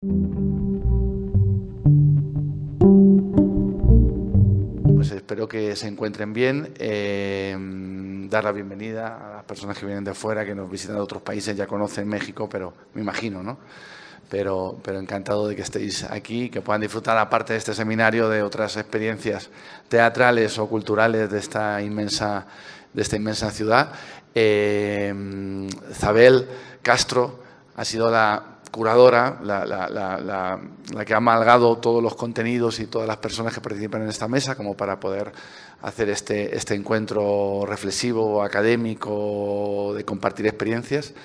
Pues espero que se encuentren bien. Dar la bienvenida a las personas que vienen de afuera, que nos visitan de otros países, ya conocen México, pero me imagino, ¿no? Pero encantado de que estéis aquí, que puedan disfrutar, aparte de este seminario, de otras experiencias teatrales o culturales de esta inmensa ciudad. Zabel Castro ha sido la curadora, la que ha amalgado todos los contenidos y todas las personas que participan en esta mesa como para poder hacer este encuentro reflexivo, académico, de compartir experiencias.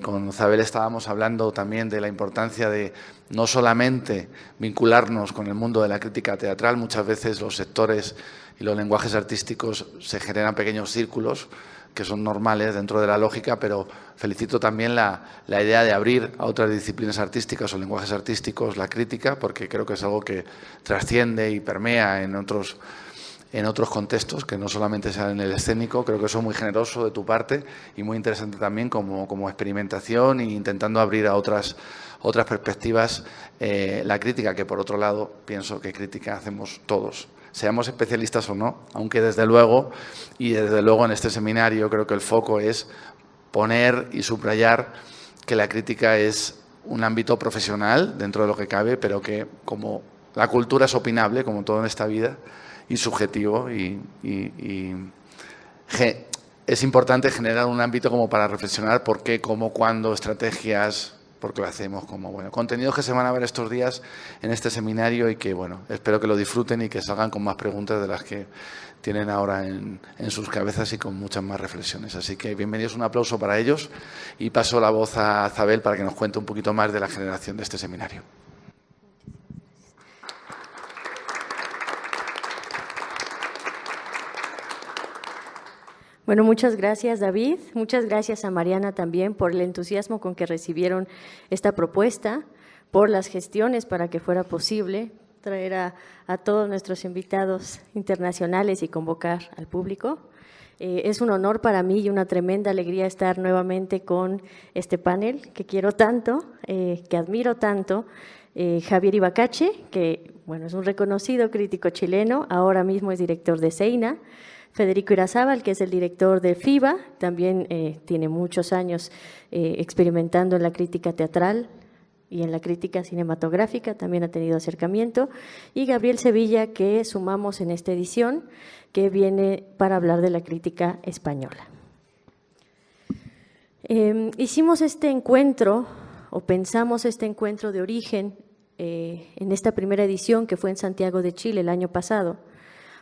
Con Zabel estábamos hablando también de la importancia de no solamente vincularnos con el mundo de la crítica teatral. Muchas veces los sectores y los lenguajes artísticos se generan pequeños círculos que son normales dentro de la lógica, pero felicito también la idea de abrir a otras disciplinas artísticas o lenguajes artísticos la crítica, porque creo que es algo que trasciende y permea en otros contextos, que no solamente sea en el escénico. Creo que eso es muy generoso de tu parte y muy interesante también como experimentación e intentando abrir a otras perspectivas la crítica, que por otro lado pienso que crítica hacemos todos, seamos especialistas o no, aunque desde luego en este seminario creo que el foco es poner y subrayar que la crítica es un ámbito profesional dentro de lo que cabe, pero que como la cultura es opinable, como todo en esta vida, y subjetivo, es importante generar un ámbito como para reflexionar por qué, cómo, cuándo, estrategias, por qué lo hacemos, como contenidos que se van a ver estos días en este seminario y que espero que lo disfruten y que salgan con más preguntas de las que tienen ahora en sus cabezas y con muchas más reflexiones. Así que bienvenidos, un aplauso para ellos y paso la voz a Zabel para que nos cuente un poquito más de la generación de este seminario. Bueno, muchas gracias, David. Muchas gracias a Mariana también por el entusiasmo con que recibieron esta propuesta, por las gestiones para que fuera posible traer a todos nuestros invitados internacionales y convocar al público. Es un honor para mí y una tremenda alegría estar nuevamente con este panel que quiero tanto, que admiro tanto. Javier Ibacache, que es un reconocido crítico chileno, ahora mismo es director de Seina. Federico Irazábal, que es el director de FIBA, también tiene muchos años experimentando en la crítica teatral y en la crítica cinematográfica, también ha tenido acercamiento, y Gabriel Sevilla, que sumamos en esta edición, que viene para hablar de la crítica española. Hicimos este encuentro, o pensamos este encuentro de origen en esta primera edición que fue en Santiago de Chile el año pasado,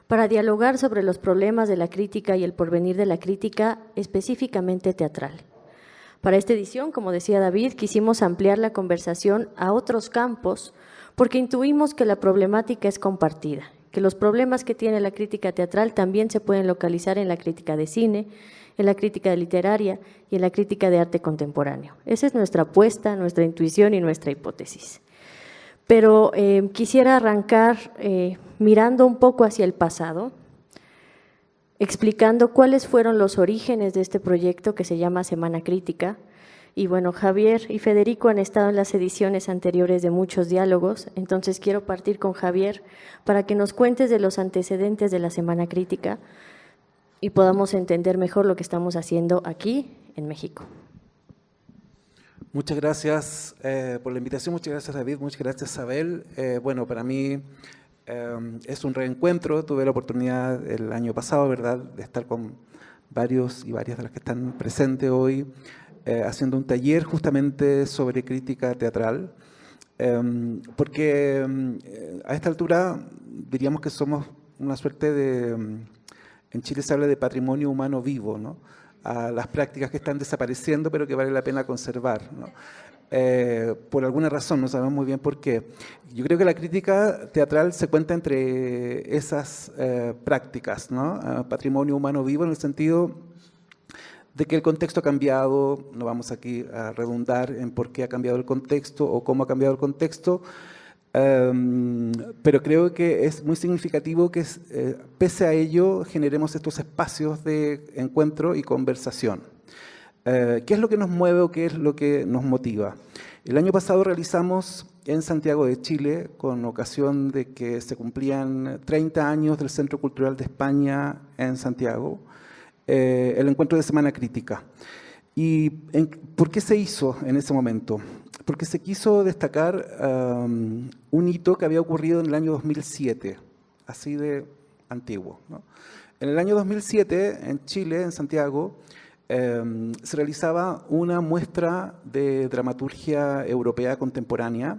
para dialogar sobre los problemas de la crítica y el porvenir de la crítica específicamente teatral. Para esta edición, como decía David, quisimos ampliar la conversación a otros campos porque intuimos que la problemática es compartida, que los problemas que tiene la crítica teatral también se pueden localizar en la crítica de cine, en la crítica literaria y en la crítica de arte contemporáneo. Esa es nuestra apuesta, nuestra intuición y nuestra hipótesis. Pero quisiera arrancar mirando un poco hacia el pasado, explicando cuáles fueron los orígenes de este proyecto que se llama Semana Crítica. Y Javier y Federico han estado en las ediciones anteriores de muchos diálogos, entonces quiero partir con Javier para que nos cuentes de los antecedentes de la Semana Crítica y podamos entender mejor lo que estamos haciendo aquí en México. Muchas gracias por la invitación, muchas gracias David, muchas gracias Zabel. Para mí es un reencuentro, tuve la oportunidad el año pasado, ¿verdad?, de estar con varios y varias de las que están presentes hoy, haciendo un taller justamente sobre crítica teatral, porque a esta altura diríamos que somos una suerte de, en Chile se habla de patrimonio humano vivo, ¿no?, a las prácticas que están desapareciendo pero que vale la pena conservar, ¿no? Por alguna razón, no sabemos muy bien por qué. Yo creo que la crítica teatral se cuenta entre esas prácticas, ¿no? Patrimonio humano vivo en el sentido de que el contexto ha cambiado, no vamos aquí a redundar en por qué ha cambiado el contexto o cómo ha cambiado el contexto, pero creo que es muy significativo que pese a ello generemos estos espacios de encuentro y conversación. ¿Qué es lo que nos mueve o qué es lo que nos motiva? El año pasado realizamos en Santiago de Chile, con ocasión de que se cumplían 30 años del Centro Cultural de España en Santiago, el encuentro de Semana Crítica. ¿Y por qué se hizo en ese momento? Porque se quiso destacar un hito que había ocurrido en el año 2007, así de antiguo, ¿no? En el año 2007, en Chile, en Santiago, se realizaba una muestra de dramaturgia europea contemporánea,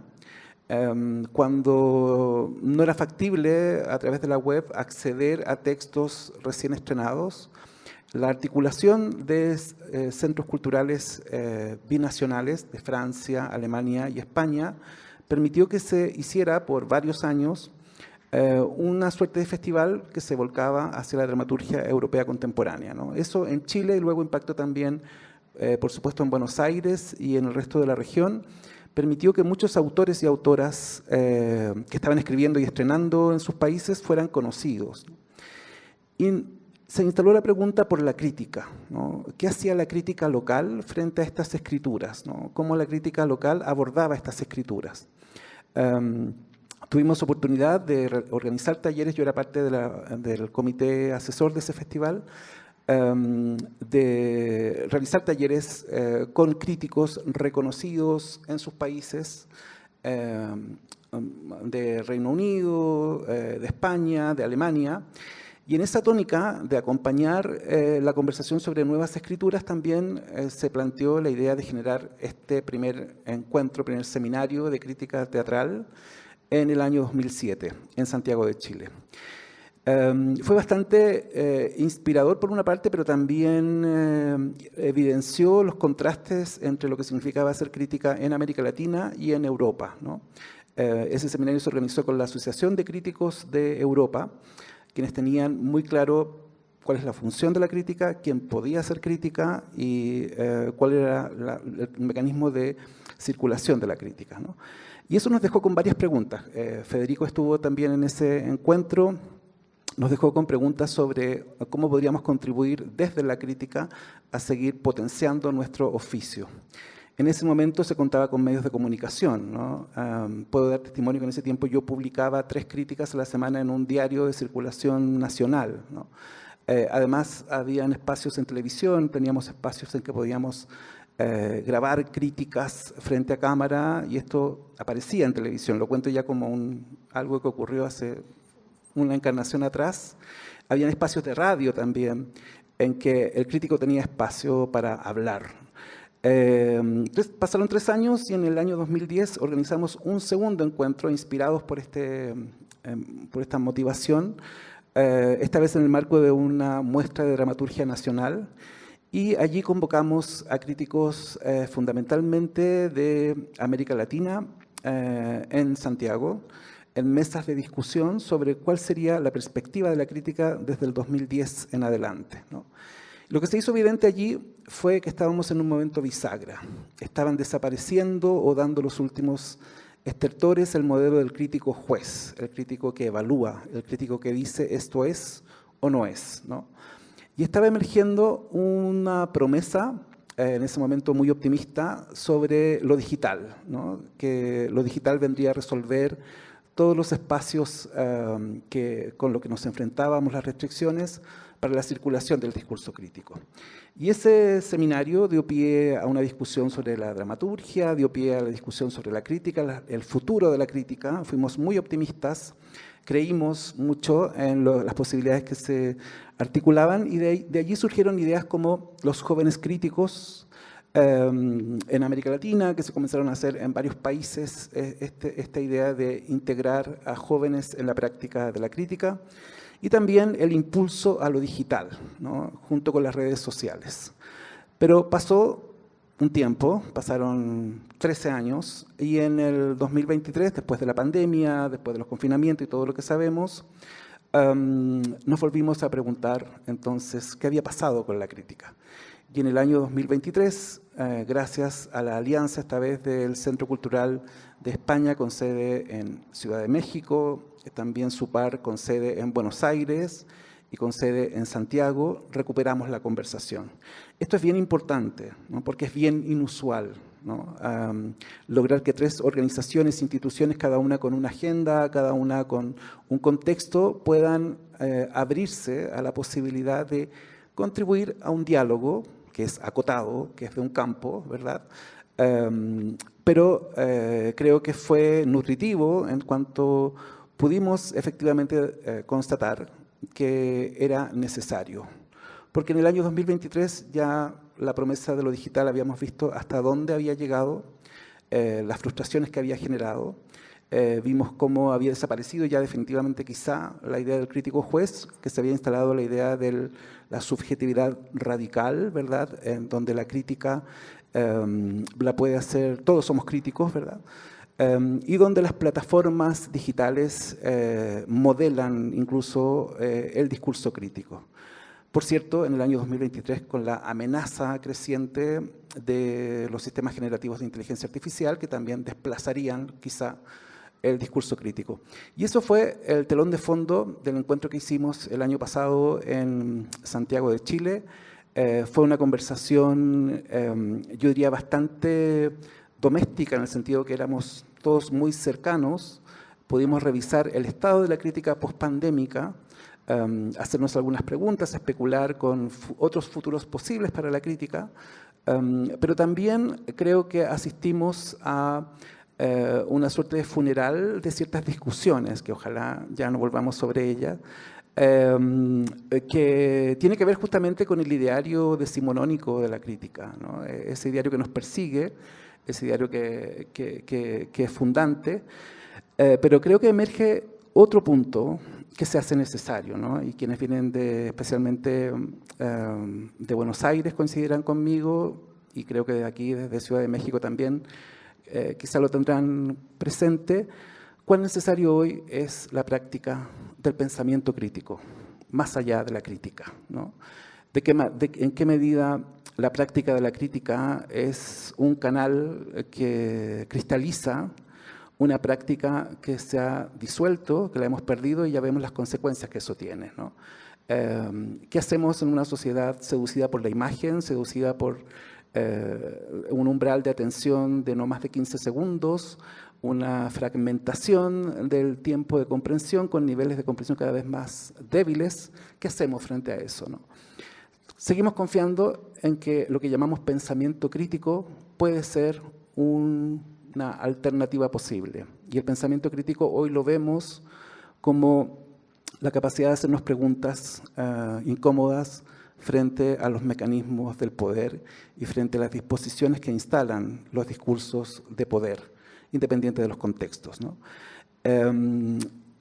cuando no era factible a través de la web acceder a textos recién estrenados. La articulación de centros culturales binacionales de Francia, Alemania y España permitió que se hiciera por varios años una suerte de festival que se volcaba hacia la dramaturgia europea contemporánea, ¿no? Eso en Chile y luego impactó también, por supuesto, en Buenos Aires y en el resto de la región. Permitió que muchos autores y autoras que estaban escribiendo y estrenando en sus países fueran conocidos. Y se instaló la pregunta por la crítica, ¿no? ¿Qué hacía la crítica local frente a estas escrituras, ¿no? ¿Cómo la crítica local abordaba estas escrituras? Tuvimos oportunidad de organizar talleres, yo era parte del comité asesor de ese festival, de realizar talleres con críticos reconocidos en sus países, de Reino Unido, de España, de Alemania. Y en esa tónica de acompañar la conversación sobre nuevas escrituras también se planteó la idea de generar este primer encuentro, primer seminario de crítica teatral en el año 2007 en Santiago de Chile. Fue bastante inspirador por una parte, pero también evidenció los contrastes entre lo que significaba hacer crítica en América Latina y en Europa, ¿no? Ese seminario se organizó con la Asociación de Críticos de Europa, quienes tenían muy claro cuál es la función de la crítica, quién podía hacer crítica y cuál era el mecanismo de circulación de la crítica, ¿no? Y eso nos dejó con varias preguntas. Federico estuvo también en ese encuentro, nos dejó con preguntas sobre cómo podríamos contribuir desde la crítica a seguir potenciando nuestro oficio. En ese momento se contaba con medios de comunicación, ¿no? Puedo dar testimonio que en ese tiempo yo publicaba 3 críticas a la semana en un diario de circulación nacional, ¿no? Además, habían espacios en televisión, teníamos espacios en que podíamos grabar críticas frente a cámara y esto aparecía en televisión. Lo cuento ya como algo que ocurrió hace una encarnación atrás. Habían espacios de radio también en que el crítico tenía espacio para hablar. Entonces pasaron 3 años y en el año 2010 organizamos un segundo encuentro inspirados por esta motivación, esta vez en el marco de una muestra de dramaturgia nacional, y allí convocamos a críticos fundamentalmente de América Latina en Santiago, en mesas de discusión sobre cuál sería la perspectiva de la crítica desde el 2010 en adelante, ¿no? Lo que se hizo evidente allí fue que estábamos en un momento bisagra. Estaban desapareciendo o dando los últimos estertores el modelo del crítico juez, el crítico que evalúa, el crítico que dice esto es o no es, ¿no? Y estaba emergiendo una promesa, en ese momento muy optimista, sobre lo digital, ¿no? Que lo digital vendría a resolver todos los espacios con los que nos enfrentábamos, las restricciones, para la circulación del discurso crítico. Y ese seminario dio pie a una discusión sobre la dramaturgia, dio pie a la discusión sobre la crítica, el futuro de la crítica. Fuimos muy optimistas, creímos mucho en las posibilidades que se articulaban y de allí surgieron ideas como los jóvenes críticos en América Latina, que se comenzaron a hacer en varios países, esta idea de integrar a jóvenes en la práctica de la crítica, y también el impulso a lo digital, ¿no? Junto con las redes sociales. Pero pasó un tiempo, pasaron 13 años, y en el 2023, después de la pandemia, después de los confinamientos y todo lo que sabemos, nos volvimos a preguntar entonces qué había pasado con la crítica. Y en el año 2023, gracias a la alianza esta vez del Centro Cultural de España con sede en Ciudad de México, también SUPAR con sede en Buenos Aires y con sede en Santiago, recuperamos la conversación. Esto es bien importante, ¿no? Porque es bien inusual, ¿no? Lograr que 3 organizaciones, instituciones, cada una con una agenda, cada una con un contexto, puedan abrirse a la posibilidad de contribuir a un diálogo que es acotado, que es de un campo, ¿verdad? Pero creo que fue nutritivo en cuanto pudimos efectivamente constatar que era necesario. Porque en el año 2023 ya la promesa de lo digital habíamos visto hasta dónde había llegado, las frustraciones que había generado. Vimos cómo había desaparecido ya definitivamente quizá la idea del crítico juez, que se había instalado la idea de la subjetividad radical, ¿verdad? En donde la crítica la puede hacer, todos somos críticos, ¿verdad? Y donde las plataformas digitales modelan incluso el discurso crítico. Por cierto, en el año 2023, con la amenaza creciente de los sistemas generativos de inteligencia artificial, que también desplazarían quizá el discurso crítico. Y eso fue el telón de fondo del encuentro que hicimos el año pasado en Santiago de Chile. Fue una conversación, yo diría, bastante doméstica, en el sentido que éramos todos muy cercanos. Pudimos revisar el estado de la crítica pospandémica, hacernos algunas preguntas, especular con otros futuros posibles para la crítica, pero también creo que asistimos a una suerte de funeral de ciertas discusiones, que ojalá ya no volvamos sobre ellas, que tiene que ver justamente con el ideario decimonónico de la crítica, ¿no? Ese ideario que nos persigue, ese ideario que es fundante, pero creo que emerge otro punto que se hace necesario, ¿no? Y quienes vienen especialmente de Buenos Aires coincidirán conmigo, y creo que de aquí, desde Ciudad de México también, quizá lo tendrán presente. Cuán necesario hoy es la práctica del pensamiento crítico, más allá de la crítica, ¿no? ¿En qué medida la práctica de la crítica es un canal que cristaliza una práctica que se ha disuelto, que la hemos perdido y ya vemos las consecuencias que eso tiene, ¿no? ¿Qué hacemos en una sociedad seducida por la imagen, seducida por un umbral de atención de no más de 15 segundos, una fragmentación del tiempo de comprensión con niveles de comprensión cada vez más débiles? ¿Qué hacemos frente a eso, no? Seguimos confiando en que lo que llamamos pensamiento crítico puede ser una alternativa posible. Y el pensamiento crítico hoy lo vemos como la capacidad de hacernos preguntas incómodas frente a los mecanismos del poder y frente a las disposiciones que instalan los discursos de poder, independiente de los contextos, ¿no?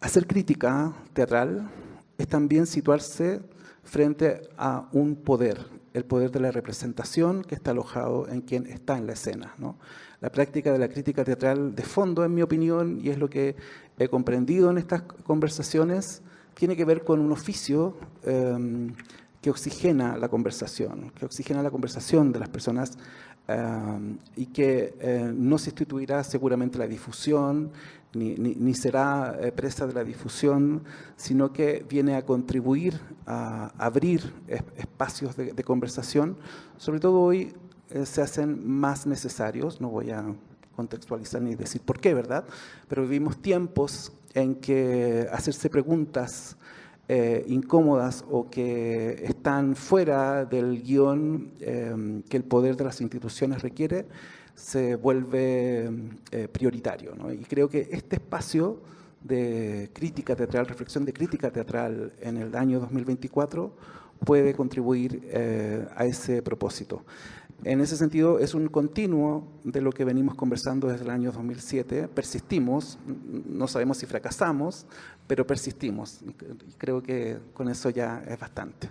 Hacer crítica teatral es también situarse frente a un poder, el poder de la representación que está alojado en quien está en la escena, ¿no? La práctica de la crítica teatral de fondo, en mi opinión, y es lo que he comprendido en estas conversaciones, tiene que ver con un oficio que oxigena la conversación, de las personas y que no se instituirá seguramente la difusión, ni será presa de la difusión, sino que viene a contribuir a abrir espacios de conversación. Sobre todo hoy se hacen más necesarios, no voy a contextualizar ni decir por qué, ¿verdad? Pero vivimos tiempos en que hacerse preguntas incómodas o que están fuera del guión que el poder de las instituciones requiere, se vuelve prioritario, ¿no? Y creo que este espacio de crítica teatral, reflexión de crítica teatral en el año 2024 puede contribuir a ese propósito. En ese sentido, es un continuo de lo que venimos conversando desde el año 2007. Persistimos, no sabemos si fracasamos, pero persistimos. Y creo que con eso ya es bastante.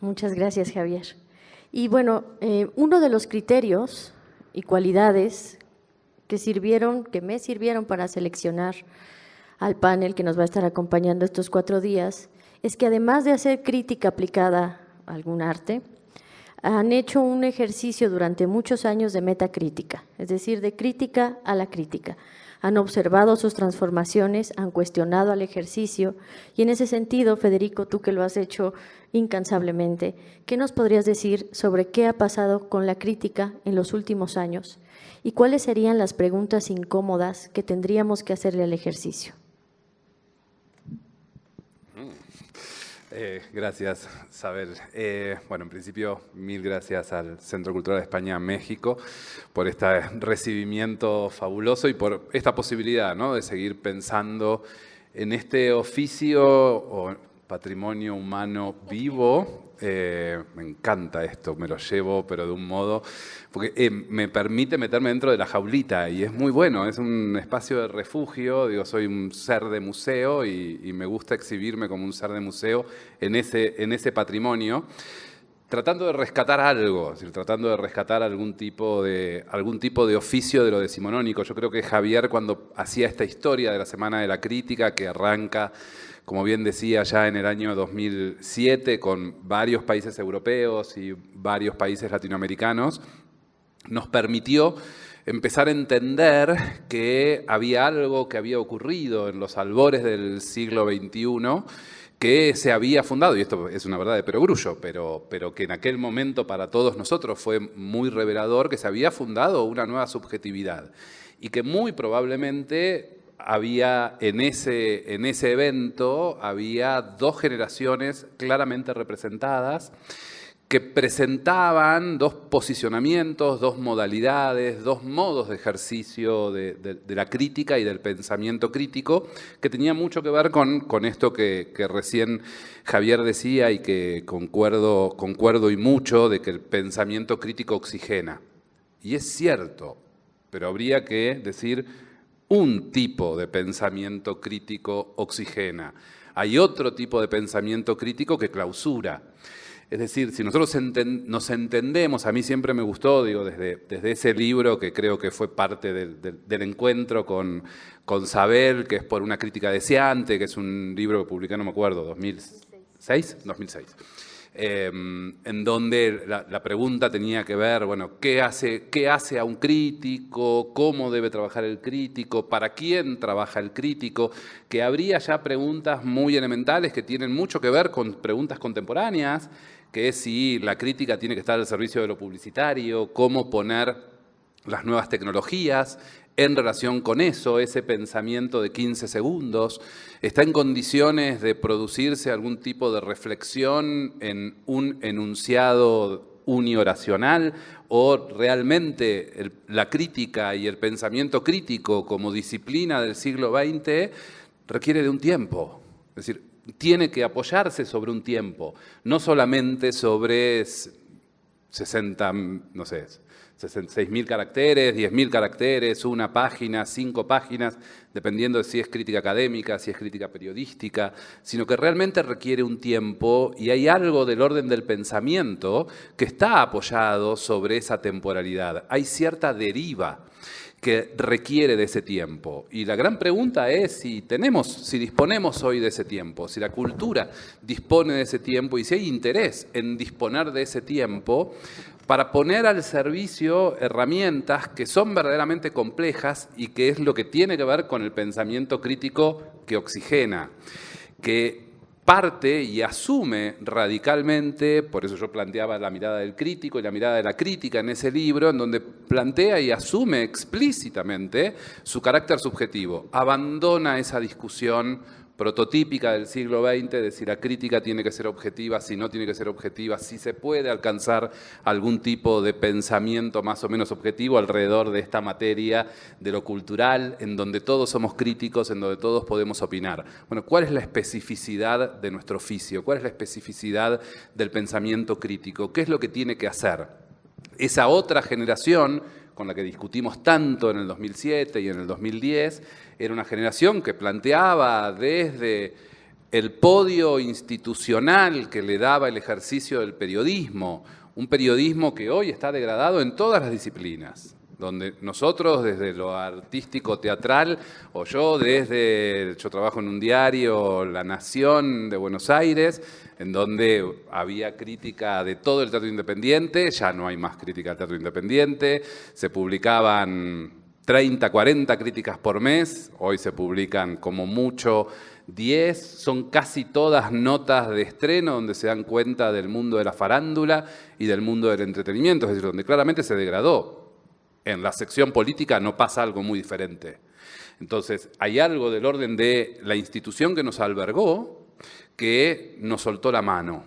Muchas gracias, Javier. Y bueno, uno de los criterios y cualidades que me sirvieron para seleccionar al panel que nos va a estar acompañando estos 4 días, es que además de hacer crítica aplicada a algún arte, han hecho un ejercicio durante muchos años de metacrítica, es decir, de crítica a la crítica. Han observado sus transformaciones, han cuestionado al ejercicio y en ese sentido, Federico, tú que lo has hecho incansablemente, ¿qué nos podrías decir sobre qué ha pasado con la crítica en los últimos años y cuáles serían las preguntas incómodas que tendríamos que hacerle al ejercicio? Gracias, Sabel. Bueno, en principio, mil gracias al Centro Cultural de España México por este recibimiento fabuloso y por esta posibilidad, ¿no?, de seguir pensando en este oficio o patrimonio humano vivo. Me encanta esto, me lo llevo, pero de un modo, porque me permite meterme dentro de la jaulita y es muy bueno, es un espacio de refugio. Digo, soy un ser de museo y me gusta exhibirme como un ser de museo en ese patrimonio, tratando de rescatar algo, es decir, tratando de rescatar algún tipo de oficio de lo decimonónico. Yo creo que Javier, cuando hacía esta historia de la Semana de la Crítica, que arranca, como bien decía, ya en el año 2007, con varios países europeos y varios países latinoamericanos, nos permitió empezar a entender que había algo que había ocurrido en los albores del siglo XXI que se había fundado, y esto es una verdad de perogrullo, pero que en aquel momento para todos nosotros fue muy revelador, que se había fundado una nueva subjetividad y que muy probablemente había en ese evento había dos generaciones claramente representadas que presentaban dos posicionamientos, dos modalidades, dos modos de ejercicio de la crítica y del pensamiento crítico, que tenía mucho que ver con esto que recién Javier decía y que concuerdo y mucho, de que el pensamiento crítico oxigena. Y es cierto, pero habría que decir: un tipo de pensamiento crítico oxigena. Hay otro tipo de pensamiento crítico que clausura. Es decir, si nosotros nos entendemos, a mí siempre me gustó, digo, desde ese libro que creo que fue parte del encuentro con Sabel, que es Por una crítica deseante, que es un libro que publiqué, no me acuerdo, 2006. En donde la pregunta tenía que ver, bueno, ¿qué hace a un crítico? ¿Cómo debe trabajar el crítico? ¿Para quién trabaja el crítico? Que habría ya preguntas muy elementales que tienen mucho que ver con preguntas contemporáneas, que es si la crítica tiene que estar al servicio de lo publicitario, cómo poner las nuevas tecnologías en relación con eso, ese pensamiento de 15 segundos, está en condiciones de producirse algún tipo de reflexión en un enunciado unioracional, o realmente la crítica y el pensamiento crítico como disciplina del siglo XX requiere de un tiempo. Es decir, tiene que apoyarse sobre un tiempo, no solamente sobre 60, no sé, 6.000 caracteres, 10.000 caracteres, una página, 5 páginas, dependiendo de si es crítica académica, si es crítica periodística, sino que realmente requiere un tiempo y hay algo del orden del pensamiento que está apoyado sobre esa temporalidad. Hay cierta deriva que requiere de ese tiempo. Y la gran pregunta es si disponemos hoy de ese tiempo, si la cultura dispone de ese tiempo y si hay interés en disponer de ese tiempo para poner al servicio herramientas que son verdaderamente complejas y que es lo que tiene que ver con el pensamiento crítico que oxigena, que parte y asume radicalmente, por eso yo planteaba la mirada del crítico y la mirada de la crítica en ese libro, en donde plantea y asume explícitamente su carácter subjetivo. Abandona esa discusión prototípica del siglo XX de si la crítica tiene que ser objetiva, si no tiene que ser objetiva, si se puede alcanzar algún tipo de pensamiento más o menos objetivo alrededor de esta materia de lo cultural, en donde todos somos críticos, en donde todos podemos opinar. Bueno, ¿cuál es la especificidad de nuestro oficio? ¿Cuál es la especificidad del pensamiento crítico? ¿Qué es lo que tiene que hacer? Esa otra generación con la que discutimos tanto en el 2007 y en el 2010, era una generación que planteaba desde el podio institucional que le daba el ejercicio del periodismo, un periodismo que hoy está degradado en todas las disciplinas. Es donde nosotros desde lo artístico teatral, o yo trabajo en un diario, La Nación de Buenos Aires, en donde había crítica de todo el teatro independiente, ya no hay más crítica al teatro independiente, se publicaban 30, 40 críticas por mes, hoy se publican como mucho 10, son casi todas notas de estreno donde se dan cuenta del mundo de la farándula y del mundo del entretenimiento, es decir, donde claramente se degradó. En la sección política no pasa algo muy diferente. Entonces, hay algo del orden de la institución que nos albergó que nos soltó la mano.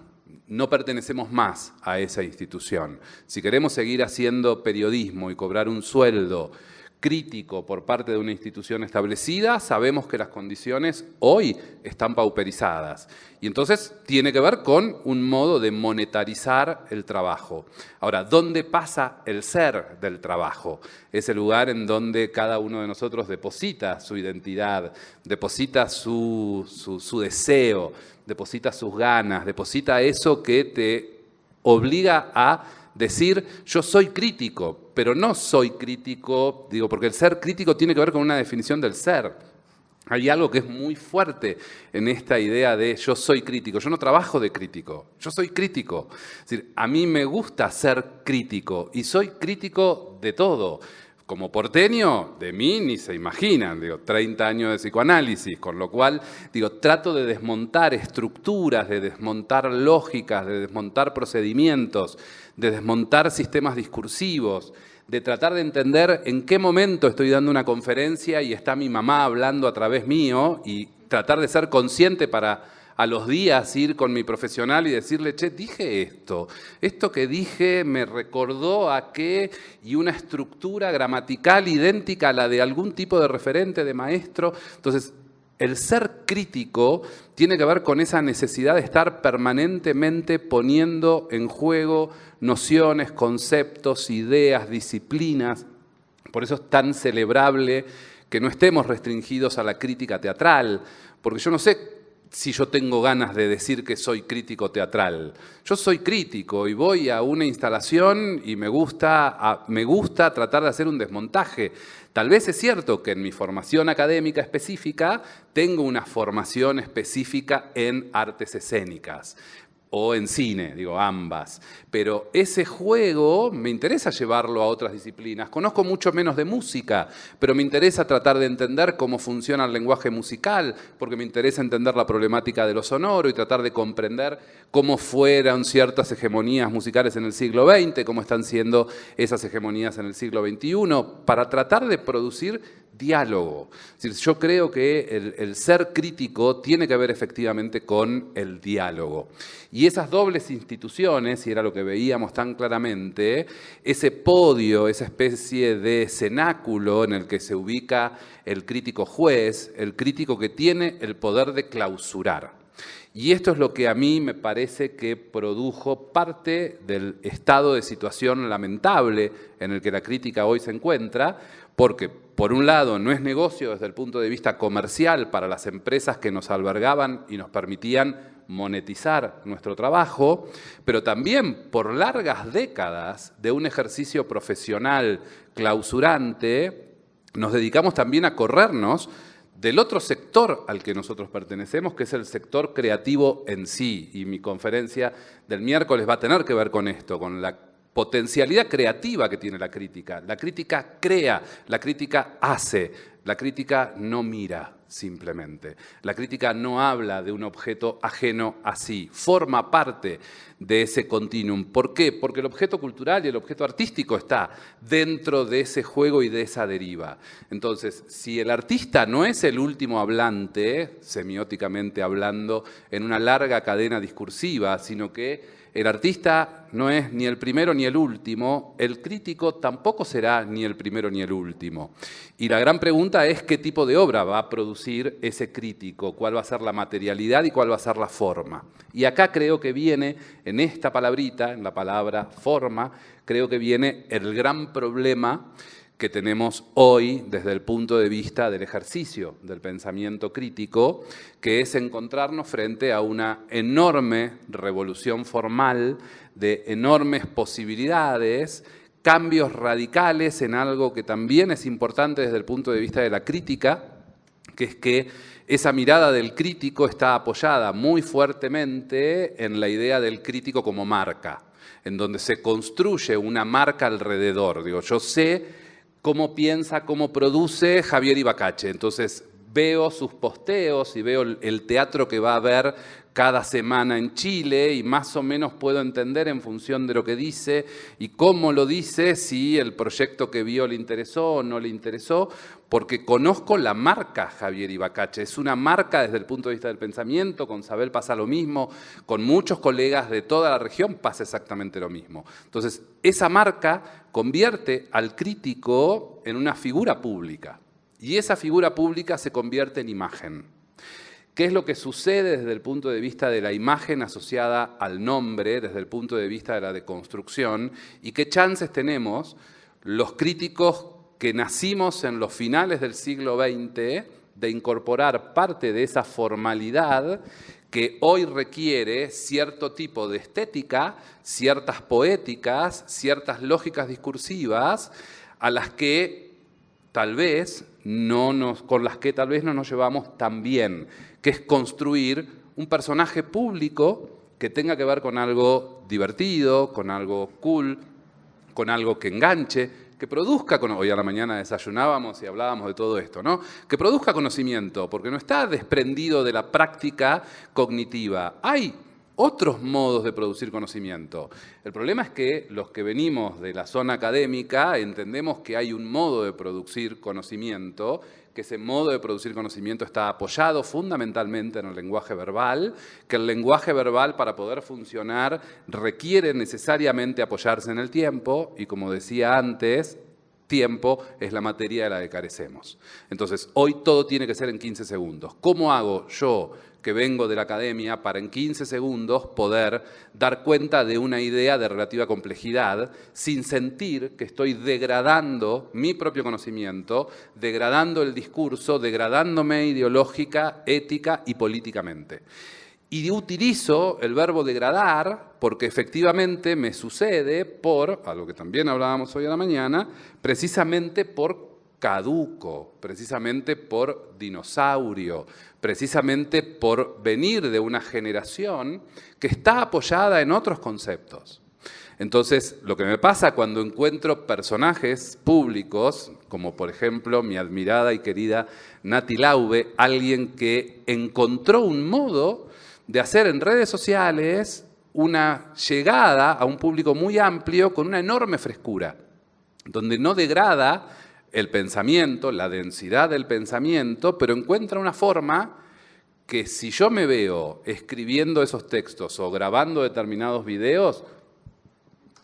No pertenecemos más a esa institución. Si queremos seguir haciendo periodismo y cobrar un sueldo crítico por parte de una institución establecida, sabemos que las condiciones hoy están pauperizadas. Y entonces tiene que ver con un modo de monetarizar el trabajo. Ahora, ¿dónde pasa el ser del trabajo? Es el lugar en donde cada uno de nosotros deposita su identidad, deposita su deseo, deposita sus ganas, deposita eso que te obliga a decir, yo soy crítico, pero no soy crítico, digo, porque el ser crítico tiene que ver con una definición del ser. Hay algo que es muy fuerte en esta idea de yo soy crítico. Yo no trabajo de crítico, yo soy crítico. Es decir, a mí me gusta ser crítico y soy crítico de todo. Como porteño, de mí ni se imaginan, 30 años de psicoanálisis, con lo cual, trato de desmontar estructuras, de desmontar lógicas, de desmontar procedimientos, de desmontar sistemas discursivos, de tratar de entender en qué momento estoy dando una conferencia y está mi mamá hablando a través mío y tratar de ser consciente para a los días ir con mi profesional y decirle, che, dije esto que dije me recordó a qué, y una estructura gramatical idéntica a la de algún tipo de referente, de maestro. Entonces, el ser crítico tiene que ver con esa necesidad de estar permanentemente poniendo en juego nociones, conceptos, ideas, disciplinas. Por eso es tan celebrable que no estemos restringidos a la crítica teatral, porque yo no sé si yo tengo ganas de decir que soy crítico teatral. Yo soy crítico y voy a una instalación y me gusta tratar de hacer un desmontaje. Tal vez es cierto que en mi formación académica específica tengo una formación específica en artes escénicas o en cine, ambas. Pero ese juego me interesa llevarlo a otras disciplinas. Conozco mucho menos de música, pero me interesa tratar de entender cómo funciona el lenguaje musical, porque me interesa entender la problemática de lo sonoro y tratar de comprender cómo fueron ciertas hegemonías musicales en el siglo XX, cómo están siendo esas hegemonías en el siglo XXI, para tratar de producir diálogo. Es decir, yo creo que el ser crítico tiene que ver efectivamente con el diálogo. Y esas dobles instituciones, y era lo que veíamos tan claramente, ese podio, esa especie de cenáculo en el que se ubica el crítico juez, el crítico que tiene el poder de clausurar. Y esto es lo que a mí me parece que produjo parte del estado de situación lamentable en el que la crítica hoy se encuentra, porque, por un lado, no es negocio desde el punto de vista comercial para las empresas que nos albergaban y nos permitían monetizar nuestro trabajo, pero también por largas décadas de un ejercicio profesional clausurante, nos dedicamos también a corrernos del otro sector al que nosotros pertenecemos, que es el sector creativo en sí. Y mi conferencia del miércoles va a tener que ver con esto, con la potencialidad creativa que tiene la crítica. La crítica crea, la crítica hace, la crítica no mira simplemente. La crítica no habla de un objeto ajeno a sí, forma parte de ese continuum. ¿Por qué? Porque el objeto cultural y el objeto artístico está dentro de ese juego y de esa deriva. Entonces, si el artista no es el último hablante, semióticamente hablando, en una larga cadena discursiva, sino que el artista no es ni el primero ni el último, el crítico tampoco será ni el primero ni el último. Y la gran pregunta es qué tipo de obra va a producir ese crítico, cuál va a ser la materialidad y cuál va a ser la forma. Y acá creo que viene, en esta palabrita, en la palabra forma, creo que viene el gran problema que tenemos hoy desde el punto de vista del ejercicio del pensamiento crítico, que es encontrarnos frente a una enorme revolución formal de enormes posibilidades cambios radicales en algo que también es importante desde el punto de vista de la crítica, que es que esa mirada del crítico está apoyada muy fuertemente en la idea del crítico como marca, en donde se construye una marca alrededor. Digo, yo sé cómo piensa, cómo produce Javier Ibacache, entonces veo sus posteos y veo el teatro que va a haber cada semana en Chile y más o menos puedo entender en función de lo que dice y cómo lo dice, si el proyecto que vio le interesó o no le interesó, porque conozco la marca Javier Ibacache. Es una marca desde el punto de vista del pensamiento, con Sabel pasa lo mismo, con muchos colegas de toda la región pasa exactamente lo mismo. Entonces, esa marca convierte al crítico en una figura pública y esa figura pública se convierte en imagen. ¿Qué es lo que sucede desde el punto de vista de la imagen asociada al nombre, desde el punto de vista de la deconstrucción? ¿Y qué chances tenemos los críticos que nacimos en los finales del siglo XX de incorporar parte de esa formalidad que hoy requiere cierto tipo de estética, ciertas poéticas, ciertas lógicas discursivas a las que tal vez con las que tal vez no nos llevamos tan bien, que es construir un personaje público que tenga que ver con algo divertido, con algo cool, con algo que enganche, que produzca, hoy a la mañana desayunábamos y hablábamos de todo esto, ¿no? Que produzca conocimiento, porque no está desprendido de la práctica cognitiva. Hay otros modos de producir conocimiento. El problema es que los que venimos de la zona académica entendemos que hay un modo de producir conocimiento, que ese modo de producir conocimiento está apoyado fundamentalmente en el lenguaje verbal, que el lenguaje verbal para poder funcionar requiere necesariamente apoyarse en el tiempo y, como decía antes, tiempo es la materia de la que carecemos. Entonces, hoy todo tiene que ser en 15 segundos. ¿Cómo hago yo, que vengo de la academia, para en 15 segundos poder dar cuenta de una idea de relativa complejidad sin sentir que estoy degradando mi propio conocimiento, degradando el discurso, degradándome ideológica, ética y políticamente? Y utilizo el verbo degradar porque efectivamente me sucede por, algo que también hablábamos hoy a la mañana, precisamente por caduco, precisamente por dinosaurio, precisamente por venir de una generación que está apoyada en otros conceptos. Entonces, lo que me pasa cuando encuentro personajes públicos, como por ejemplo mi admirada y querida Nati Laube, alguien que encontró un modo de hacer en redes sociales una llegada a un público muy amplio con una enorme frescura, donde no degrada el pensamiento, la densidad del pensamiento, pero encuentra una forma que si yo me veo escribiendo esos textos o grabando determinados videos,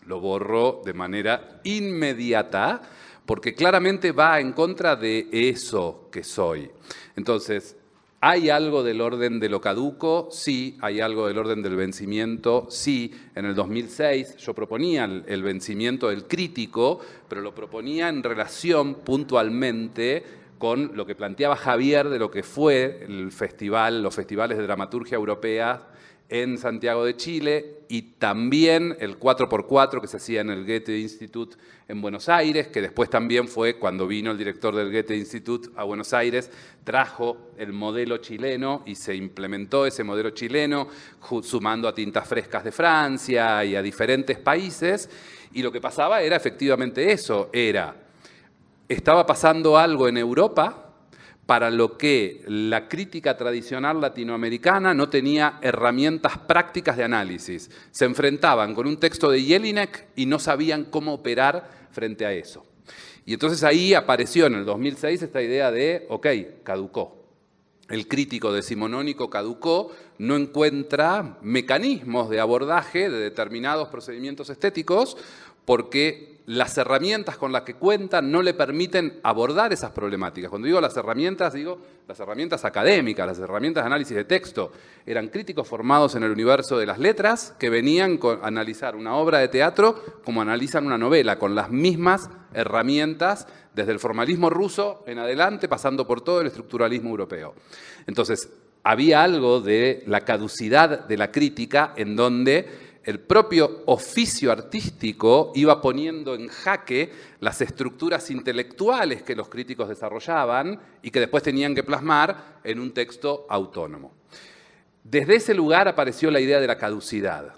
lo borro de manera inmediata, porque claramente va en contra de eso que soy. Entonces, ¿hay algo del orden de lo caduco? Sí. ¿Hay algo del orden del vencimiento? Sí. En el 2006 yo proponía el vencimiento del crítico, pero lo proponía en relación puntualmente con lo que planteaba Javier de lo que fue el festival, los festivales de dramaturgia europea en Santiago de Chile y también el 4x4 que se hacía en el Goethe Institut en Buenos Aires, que después también fue cuando vino el director del Goethe Institut a Buenos Aires, trajo el modelo chileno y se implementó ese modelo chileno sumando a Tintas Frescas de Francia y a diferentes países, y lo que pasaba era efectivamente eso, estaba pasando algo en Europa para lo que la crítica tradicional latinoamericana no tenía herramientas prácticas de análisis. Se enfrentaban con un texto de Jelinek y no sabían cómo operar frente a eso. Y entonces ahí apareció en el 2006 esta idea de, ok, caducó. El crítico decimonónico caducó, no encuentra mecanismos de abordaje de determinados procedimientos estéticos porque las herramientas con las que cuentan no le permiten abordar esas problemáticas. Cuando digo las herramientas académicas, las herramientas de análisis de texto. Eran críticos formados en el universo de las letras que venían a analizar una obra de teatro como analizan una novela, con las mismas herramientas desde el formalismo ruso en adelante, pasando por todo el estructuralismo europeo. Entonces, había algo de la caducidad de la crítica en donde el propio oficio artístico iba poniendo en jaque las estructuras intelectuales que los críticos desarrollaban y que después tenían que plasmar en un texto autónomo. Desde ese lugar apareció la idea de la caducidad,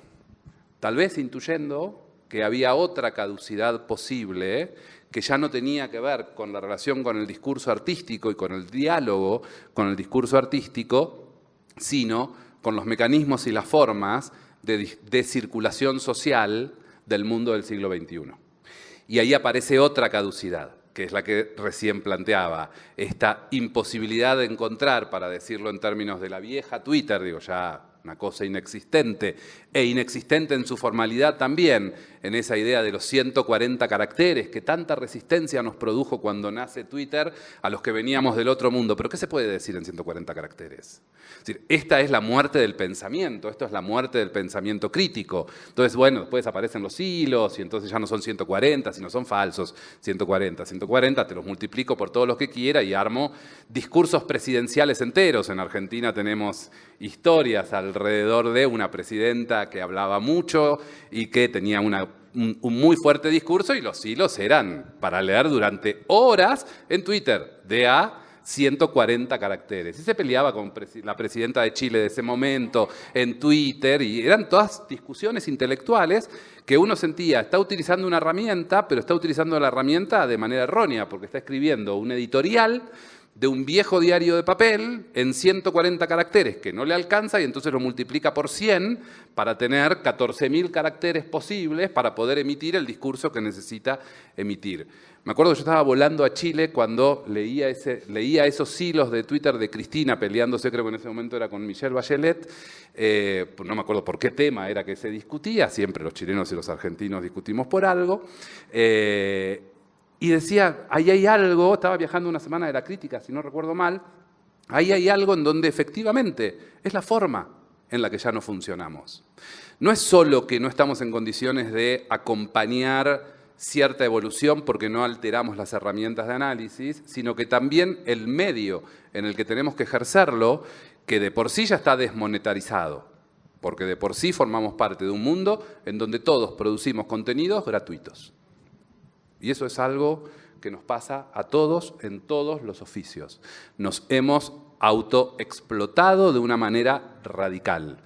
tal vez intuyendo que había otra caducidad posible, que ya no tenía que ver con la relación con el discurso artístico y con el diálogo con el discurso artístico, sino con los mecanismos y las formas de circulación social del mundo del siglo XXI. Y ahí aparece otra caducidad, que es la que recién planteaba, esta imposibilidad de encontrar, para decirlo en términos de la vieja Twitter, digo ya una cosa inexistente, e inexistente en su formalidad también, en esa idea de los 140 caracteres, que tanta resistencia nos produjo cuando nace Twitter a los que veníamos del otro mundo. ¿Pero qué se puede decir en 140 caracteres? Es decir, esta es la muerte del pensamiento, esto es la muerte del pensamiento crítico. Entonces, bueno, después aparecen los hilos y entonces ya no son 140, sino son falsos 140. 140 te los multiplico por todos los que quiera y armo discursos presidenciales enteros. En Argentina tenemos historias alrededor de una presidenta que hablaba mucho y que tenía un muy fuerte discurso, y los hilos eran para leer durante horas en Twitter, de a 140 caracteres. Y se peleaba con la presidenta de Chile de ese momento en Twitter, y eran todas discusiones intelectuales que uno sentía, está utilizando una herramienta, pero está utilizando la herramienta de manera errónea, porque está escribiendo un editorial de un viejo diario de papel en 140 caracteres que no le alcanza, y entonces lo multiplica por 100 para tener 14.000 caracteres posibles para poder emitir el discurso que necesita emitir. Me acuerdo que yo estaba volando a Chile cuando leía esos hilos de Twitter de Cristina peleándose, creo que en ese momento era con Michelle Bachelet, no me acuerdo por qué tema era que se discutía, siempre los chilenos y los argentinos discutimos por algo, y decía, ahí hay algo, estaba viajando una semana de la crítica, si no recuerdo mal, ahí hay algo en donde efectivamente es la forma en la que ya no funcionamos. No es solo que no estamos en condiciones de acompañar cierta evolución porque no alteramos las herramientas de análisis, sino que también el medio en el que tenemos que ejercerlo, que de por sí ya está desmonetarizado, porque de por sí formamos parte de un mundo en donde todos producimos contenidos gratuitos. Y eso es algo que nos pasa a todos en todos los oficios. Nos hemos autoexplotado de una manera radical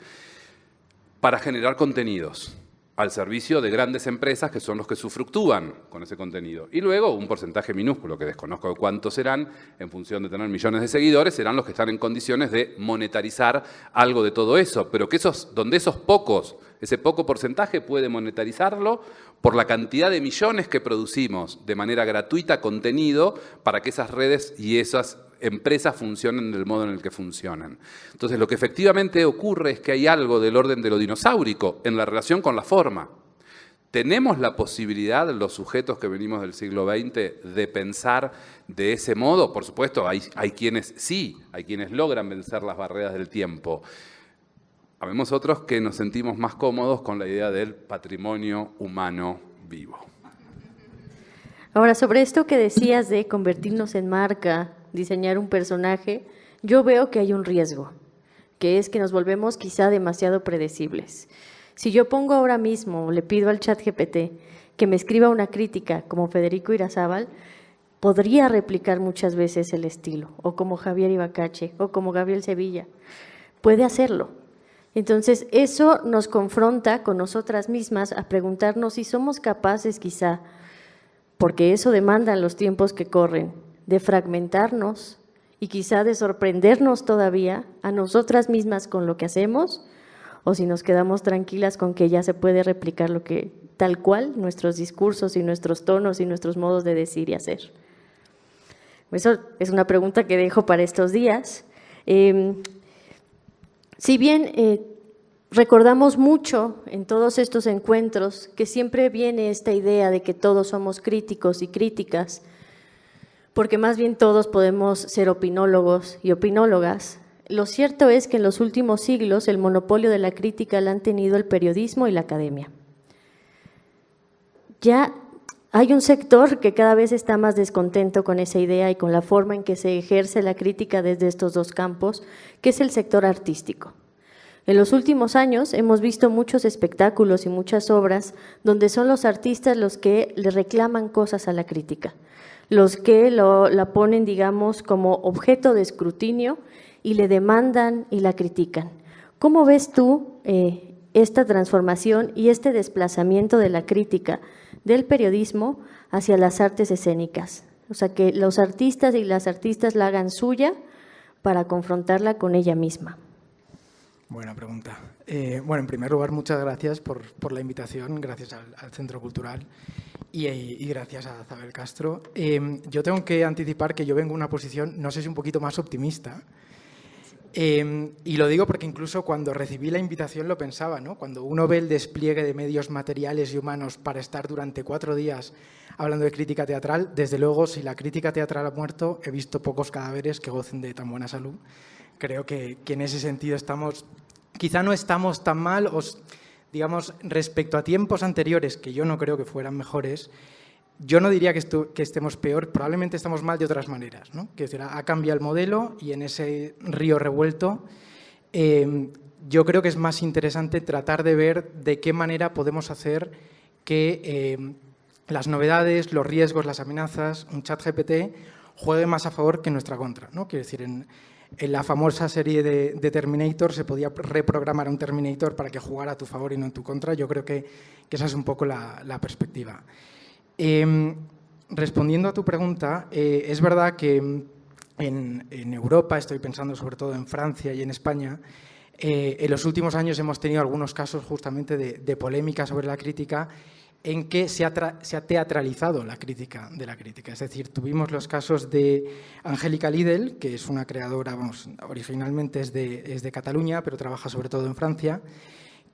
para generar contenidos al servicio de grandes empresas que son los que usufructúan con ese contenido. Y luego un porcentaje minúsculo, que desconozco de cuántos serán, en función de tener millones de seguidores, serán los que están en condiciones de monetarizar algo de todo eso. Pero que donde esos pocos, ese poco porcentaje puede monetarizarlo por la cantidad de millones que producimos de manera gratuita contenido para que esas redes y esas empresas funcionen del modo en el que funcionan. Entonces, lo que efectivamente ocurre es que hay algo del orden de lo dinosaurico en la relación con la forma. ¿Tenemos la posibilidad, los sujetos que venimos del siglo XX, de pensar de ese modo? Por supuesto, hay quienes sí, hay quienes logran vencer las barreras del tiempo. Habemos otros que nos sentimos más cómodos con la idea del patrimonio humano vivo. Ahora, sobre esto que decías de convertirnos en marca, diseñar un personaje, yo veo que hay un riesgo, que es que nos volvemos quizá demasiado predecibles. Si yo pongo ahora mismo, le pido al ChatGPT que me escriba una crítica como Federico Irazábal, podría replicar muchas veces el estilo, o como Javier Ibacache, o como Gabriel Sevilla. Puede hacerlo. Entonces, eso nos confronta con nosotras mismas a preguntarnos si somos capaces quizá, porque eso demandan los tiempos que corren, de fragmentarnos y quizá de sorprendernos todavía a nosotras mismas con lo que hacemos, o si nos quedamos tranquilas con que ya se puede replicar lo que tal cual, nuestros discursos y nuestros tonos y nuestros modos de decir y hacer. Eso es una pregunta que dejo para estos días. Si bien recordamos mucho en todos estos encuentros que siempre viene esta idea de que todos somos críticos y críticas, porque más bien todos podemos ser opinólogos y opinólogas, lo cierto es que en los últimos siglos el monopolio de la crítica lo han tenido el periodismo y la academia. Ya hay un sector que cada vez está más descontento con esa idea y con la forma en que se ejerce la crítica desde estos dos campos, que es el sector artístico. En los últimos años hemos visto muchos espectáculos y muchas obras donde son los artistas los que le reclaman cosas a la crítica, los que la ponen, digamos, como objeto de escrutinio y le demandan y la critican. ¿Cómo ves tú esta transformación y este desplazamiento de la crítica del periodismo hacia las artes escénicas? O sea, que los artistas y las artistas la hagan suya para confrontarla con ella misma. Buena pregunta. Bueno, en primer lugar, muchas gracias por la invitación, gracias al Centro Cultural y gracias a Zabel Castro. Yo tengo que anticipar que yo vengo de una posición, no sé si un poquito más optimista, y lo digo porque incluso cuando recibí la invitación lo pensaba, ¿no? Cuando uno ve el despliegue de medios materiales y humanos para estar durante 4 días hablando de crítica teatral, desde luego, si la crítica teatral ha muerto, he visto pocos cadáveres que gocen de tan buena salud. Creo que en ese sentido quizá no estamos tan mal, digamos, respecto a tiempos anteriores, que yo no creo que fueran mejores. Yo no diría que estemos peor, probablemente estamos mal de otras maneras, ¿no? Que ha cambiado el modelo y en ese río revuelto yo creo que es más interesante tratar de ver de qué manera podemos hacer que las novedades, los riesgos, las amenazas, un ChatGPT juegue más a favor que en nuestra contra, ¿no? Quiero decir, en la famosa serie de Terminator se podía reprogramar a un Terminator para que jugara a tu favor y no en tu contra. Yo creo que esa es un poco la perspectiva. Respondiendo a tu pregunta, es verdad que en Europa, estoy pensando sobre todo en Francia y en España, en los últimos años hemos tenido algunos casos justamente de polémica sobre la crítica en que se ha teatralizado la crítica de la crítica. Es decir, tuvimos los casos de Angélica Lidl, que es una creadora, vamos, originalmente es de Cataluña, pero trabaja sobre todo en Francia,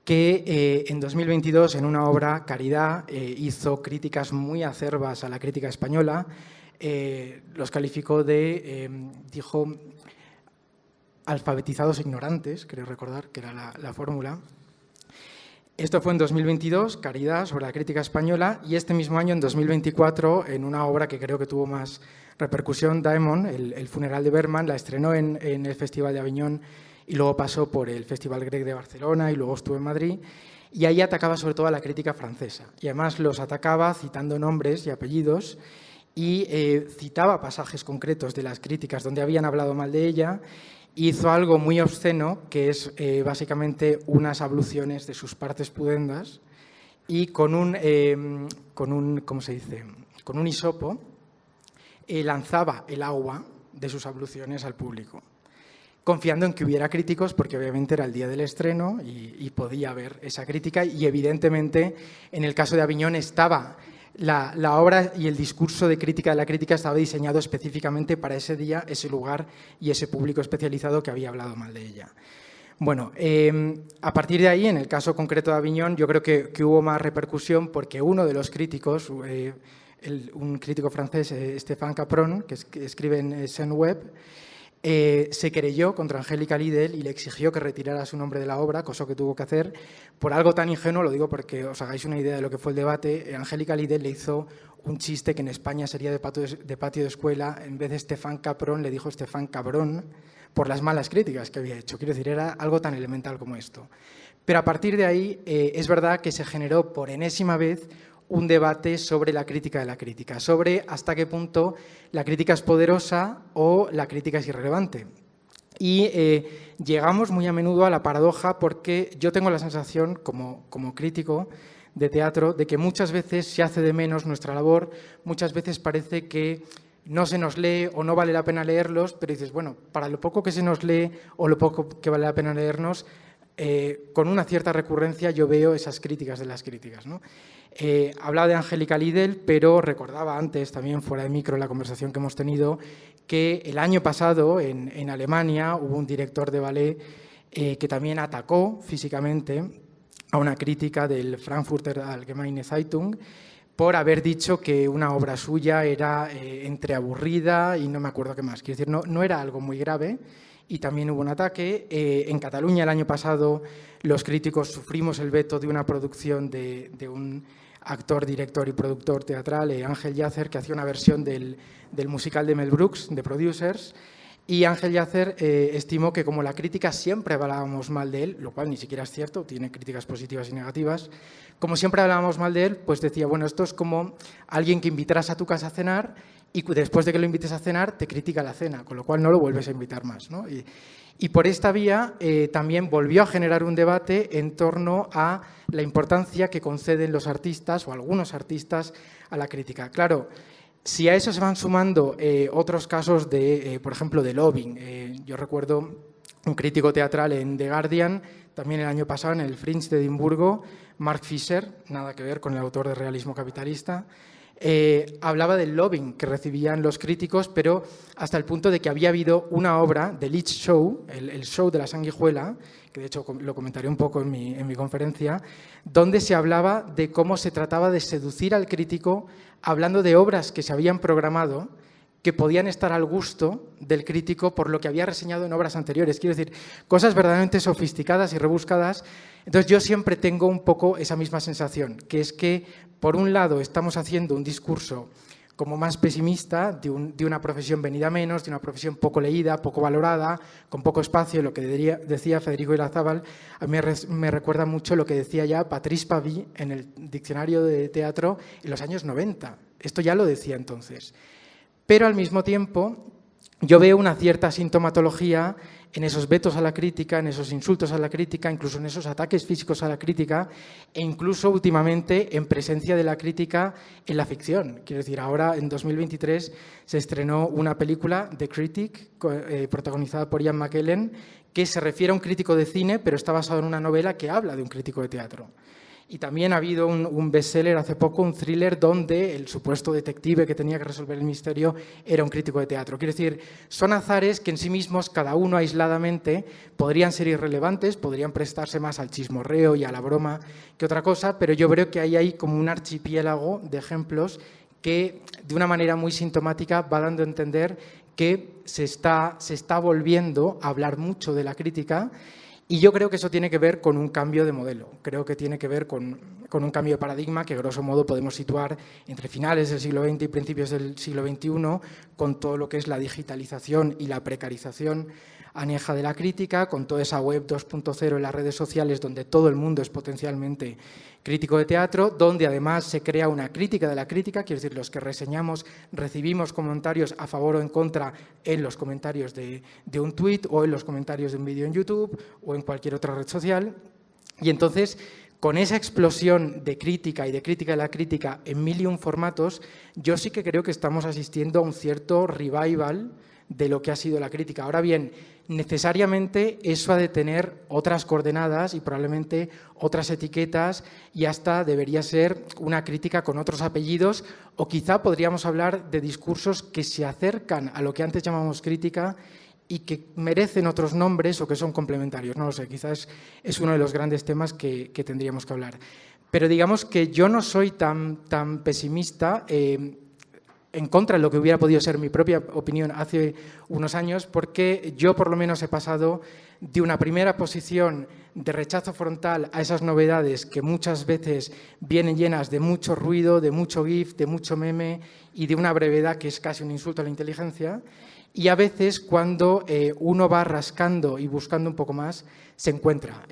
que en 2022, en una obra, Caridad, hizo críticas muy acerbas a la crítica española, los calificó dijo, alfabetizados e ignorantes, creo recordar que era la fórmula. Esto fue en 2022, Caridad, sobre la crítica española, y este mismo año, en 2024, en una obra que creo que tuvo más repercusión, Daemon, el funeral de Bergman, la estrenó en el Festival de Aviñón y luego pasó por el Festival Grec de Barcelona y luego estuvo en Madrid, y ahí atacaba sobre todo a la crítica francesa. Y además los atacaba citando nombres y apellidos y citaba pasajes concretos de las críticas donde habían hablado mal de ella. Hizo algo muy obsceno, que es básicamente unas abluciones de sus partes pudendas y con un ¿cómo se dice? Con un hisopo lanzaba el agua de sus abluciones al público, confiando en que hubiera críticos, porque obviamente era el día del estreno y podía haber esa crítica, y evidentemente en el caso de Aviñón estaba la obra y el discurso de crítica de la crítica estaba diseñado específicamente para ese día, ese lugar y ese público especializado que había hablado mal de ella. Bueno, a partir de ahí, en el caso concreto de Aviñón, yo creo que hubo más repercusión porque uno de los críticos, un crítico francés, Stéphane Capron, que escribe en Scène Web, se querelló contra Angélica Lidl y le exigió que retirara su nombre de la obra, cosa que tuvo que hacer por algo tan ingenuo, lo digo porque os hagáis una idea de lo que fue el debate. Angélica Lidl le hizo un chiste que en España sería de patio de escuela, en vez de Stéphane Capron le dijo Stéphane Cabrón por las malas críticas que había hecho. Quiero decir, era algo tan elemental como esto. Pero a partir de ahí es verdad que se generó por enésima vez un debate sobre la crítica de la crítica, sobre hasta qué punto la crítica es poderosa o la crítica es irrelevante. Y llegamos muy a menudo a la paradoja porque yo tengo la sensación, como crítico de teatro, de que muchas veces se hace de menos nuestra labor, muchas veces parece que no se nos lee o no vale la pena leerlos, pero dices, bueno, para lo poco que se nos lee o lo poco que vale la pena leernos, con una cierta recurrencia yo veo esas críticas de las críticas, ¿no? Hablaba de Angélica Lidl, pero recordaba antes, también fuera de micro, la conversación que hemos tenido, que el año pasado en Alemania hubo un director de ballet que también atacó físicamente a una crítica del Frankfurter Allgemeine Zeitung por haber dicho que una obra suya era entre aburrida y no me acuerdo qué más. Quiero decir, no era algo muy grave. Y también hubo un ataque. En Cataluña el año pasado los críticos sufrimos el veto de una producción de un actor, director y productor teatral, Ángel Llàcer, que hacía una versión del musical de Mel Brooks, de Producers, Y Ángel Yacer estimó que como la crítica siempre hablábamos mal de él, lo cual ni siquiera es cierto, tiene críticas positivas y negativas, como siempre hablábamos mal de él, pues decía, bueno, esto es como alguien que invitarás a tu casa a cenar y después de que lo invites a cenar te critica la cena, con lo cual no lo vuelves a invitar más, ¿no? Y por esta vía también volvió a generar un debate en torno a la importancia que conceden los artistas o algunos artistas a la crítica. Claro, si a eso se van sumando otros casos de, por ejemplo, de lobbying. Yo recuerdo un crítico teatral en The Guardian, también el año pasado en el Fringe de Edimburgo, Mark Fisher, nada que ver con el autor de Realismo Capitalista, hablaba del lobbying que recibían los críticos, pero hasta el punto de que había habido una obra, The Leech Show, el show de la sanguijuela, que de hecho lo comentaré un poco en mi conferencia, donde se hablaba de cómo se trataba de seducir al crítico hablando de obras que se habían programado que podían estar al gusto del crítico por lo que había reseñado en obras anteriores. Quiero decir, cosas verdaderamente sofisticadas y rebuscadas. Entonces yo siempre tengo un poco esa misma sensación, que es que por un lado estamos haciendo un discurso como más pesimista de una profesión venida a menos, de una profesión poco leída, poco valorada, con poco espacio. Lo que decía Federico Irazábal a mí me recuerda mucho lo que decía ya Patrice Pavy en el diccionario de teatro en los años 90. Esto ya lo decía entonces. Pero al mismo tiempo yo veo una cierta sintomatología en esos vetos a la crítica, en esos insultos a la crítica, incluso en esos ataques físicos a la crítica e incluso últimamente en presencia de la crítica en la ficción. Quiero decir, ahora en 2023 se estrenó una película, The Critic, protagonizada por Ian McKellen, que se refiere a un crítico de cine, pero está basado en una novela que habla de un crítico de teatro. Y también ha habido un bestseller hace poco, un thriller, donde el supuesto detective que tenía que resolver el misterio era un crítico de teatro. Quiero decir, son azares que en sí mismos, cada uno aisladamente, podrían ser irrelevantes, podrían prestarse más al chismorreo y a la broma que otra cosa, pero yo creo que hay como un archipiélago de ejemplos que, de una manera muy sintomática, va dando a entender que se está volviendo a hablar mucho de la crítica. Y yo creo que eso tiene que ver con un cambio de modelo, creo que tiene que ver con un cambio de paradigma que, grosso modo, podemos situar entre finales del siglo XX y principios del siglo XXI, con todo lo que es la digitalización y la precarización aneja de la crítica, con toda esa web 2.0 en las redes sociales donde todo el mundo es potencialmente crítico de teatro, donde además se crea una crítica de la crítica, quiero decir, los que reseñamos recibimos comentarios a favor o en contra en los comentarios de un tuit o en los comentarios de un vídeo en YouTube o en cualquier otra red social. Y entonces, con esa explosión de crítica y de crítica de la crítica en 1001 formatos, yo sí que creo que estamos asistiendo a un cierto revival de lo que ha sido la crítica. Ahora bien, necesariamente eso ha de tener otras coordenadas y probablemente otras etiquetas y hasta debería ser una crítica con otros apellidos o quizá podríamos hablar de discursos que se acercan a lo que antes llamamos crítica y que merecen otros nombres o que son complementarios. No lo sé, quizás es uno de los grandes temas que tendríamos que hablar. Pero digamos que yo no soy tan pesimista en contra de lo que hubiera podido ser mi propia opinión hace unos años, porque yo por lo menos he pasado de una primera posición de rechazo frontal a esas novedades que muchas veces vienen llenas de mucho ruido, de mucho GIF, de mucho meme y de una brevedad que es casi un insulto a la inteligencia, y a veces cuando uno va rascando y buscando un poco más, se encuentra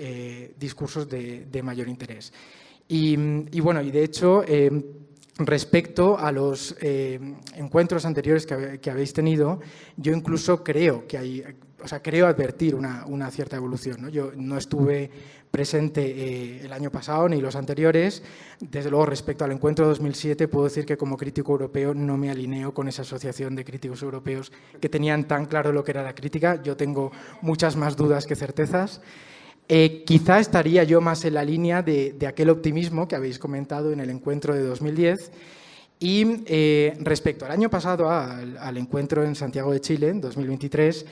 discursos de mayor interés. Y bueno, y de hecho, respecto a los encuentros anteriores que habéis tenido, yo incluso creo que hay, creo advertir una cierta evolución, ¿no? Yo no estuve presente el año pasado ni los anteriores. Desde luego, respecto al encuentro 2007, puedo decir que como crítico europeo no me alineo con esa asociación de críticos europeos que tenían tan claro lo que era la crítica. Yo tengo muchas más dudas que certezas. Quizá estaría yo más en la línea de aquel optimismo que habéis comentado en el encuentro de 2010 y respecto al año pasado, al encuentro en Santiago de Chile, en 2023,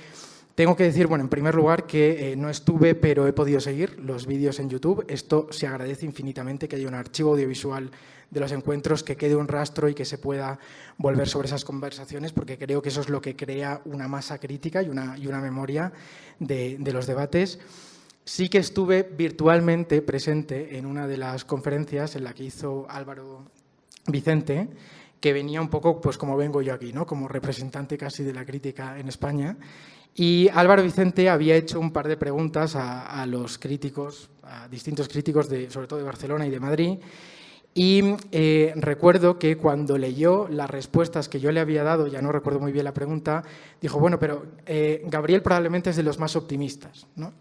tengo que decir, bueno, en primer lugar que no estuve, pero he podido seguir los vídeos en YouTube. Esto se agradece infinitamente, que haya un archivo audiovisual de los encuentros, que quede un rastro y que se pueda volver sobre esas conversaciones, porque creo que eso es lo que crea una masa crítica y una memoria de los debates. Sí que estuve virtualmente presente en una de las conferencias en la que hizo Álvaro Vicente, que venía un poco pues como vengo yo aquí, ¿no? Como representante casi de la crítica en España. Y Álvaro Vicente había hecho un par de preguntas a los críticos, a distintos críticos, sobre todo de Barcelona y de Madrid. Y recuerdo que cuando leyó las respuestas que yo le había dado, ya no recuerdo muy bien la pregunta, dijo, bueno, pero Gabriel probablemente es de los más optimistas, ¿no?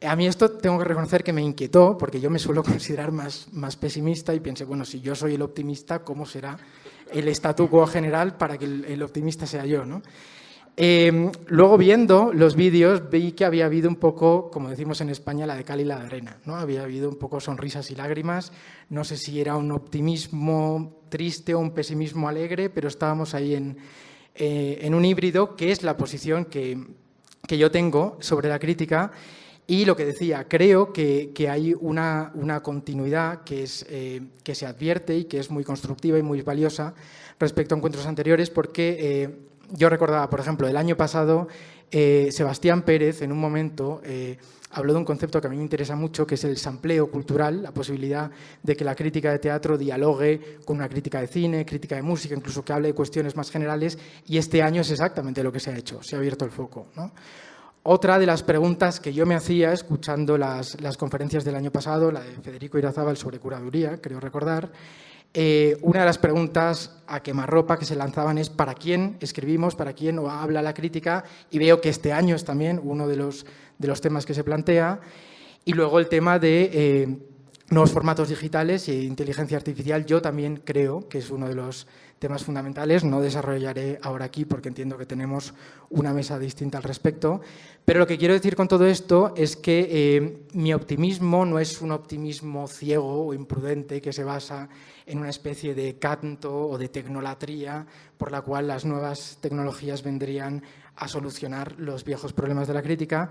A mí esto tengo que reconocer que me inquietó, porque yo me suelo considerar más pesimista y pensé, bueno, si yo soy el optimista, ¿cómo será el statu quo general para que el optimista sea yo, ¿no? Luego, viendo los vídeos, vi que había habido un poco, como decimos en España, la de cal y la de arena, ¿no? Había habido un poco sonrisas y lágrimas. No sé si era un optimismo triste o un pesimismo alegre, pero estábamos ahí en un híbrido, que es la posición que yo tengo sobre la crítica. Y lo que decía, creo que hay una continuidad que se advierte y que es muy constructiva y muy valiosa respecto a encuentros anteriores, porque yo recordaba, por ejemplo, el año pasado, Sebastián Pérez, en un momento, habló de un concepto que a mí me interesa mucho, que es el sampleo cultural, la posibilidad de que la crítica de teatro dialogue con una crítica de cine, crítica de música, incluso que hable de cuestiones más generales, y este año es exactamente lo que se ha hecho, se ha abierto el foco, ¿no? Otra de las preguntas que yo me hacía escuchando las conferencias del año pasado, la de Federico Irazábal sobre curaduría, creo recordar, una de las preguntas a quemarropa que se lanzaban es ¿para quién escribimos, para quién habla la crítica? Y veo que este año es también uno de los temas que se plantea. Y luego el tema de nuevos formatos digitales e inteligencia artificial, yo también creo que es uno de los temas fundamentales. No desarrollaré ahora aquí porque entiendo que tenemos una mesa distinta al respecto, pero lo que quiero decir con todo esto es que mi optimismo no es un optimismo ciego o imprudente que se basa en una especie de canto o de tecnolatría por la cual las nuevas tecnologías vendrían a solucionar los viejos problemas de la crítica,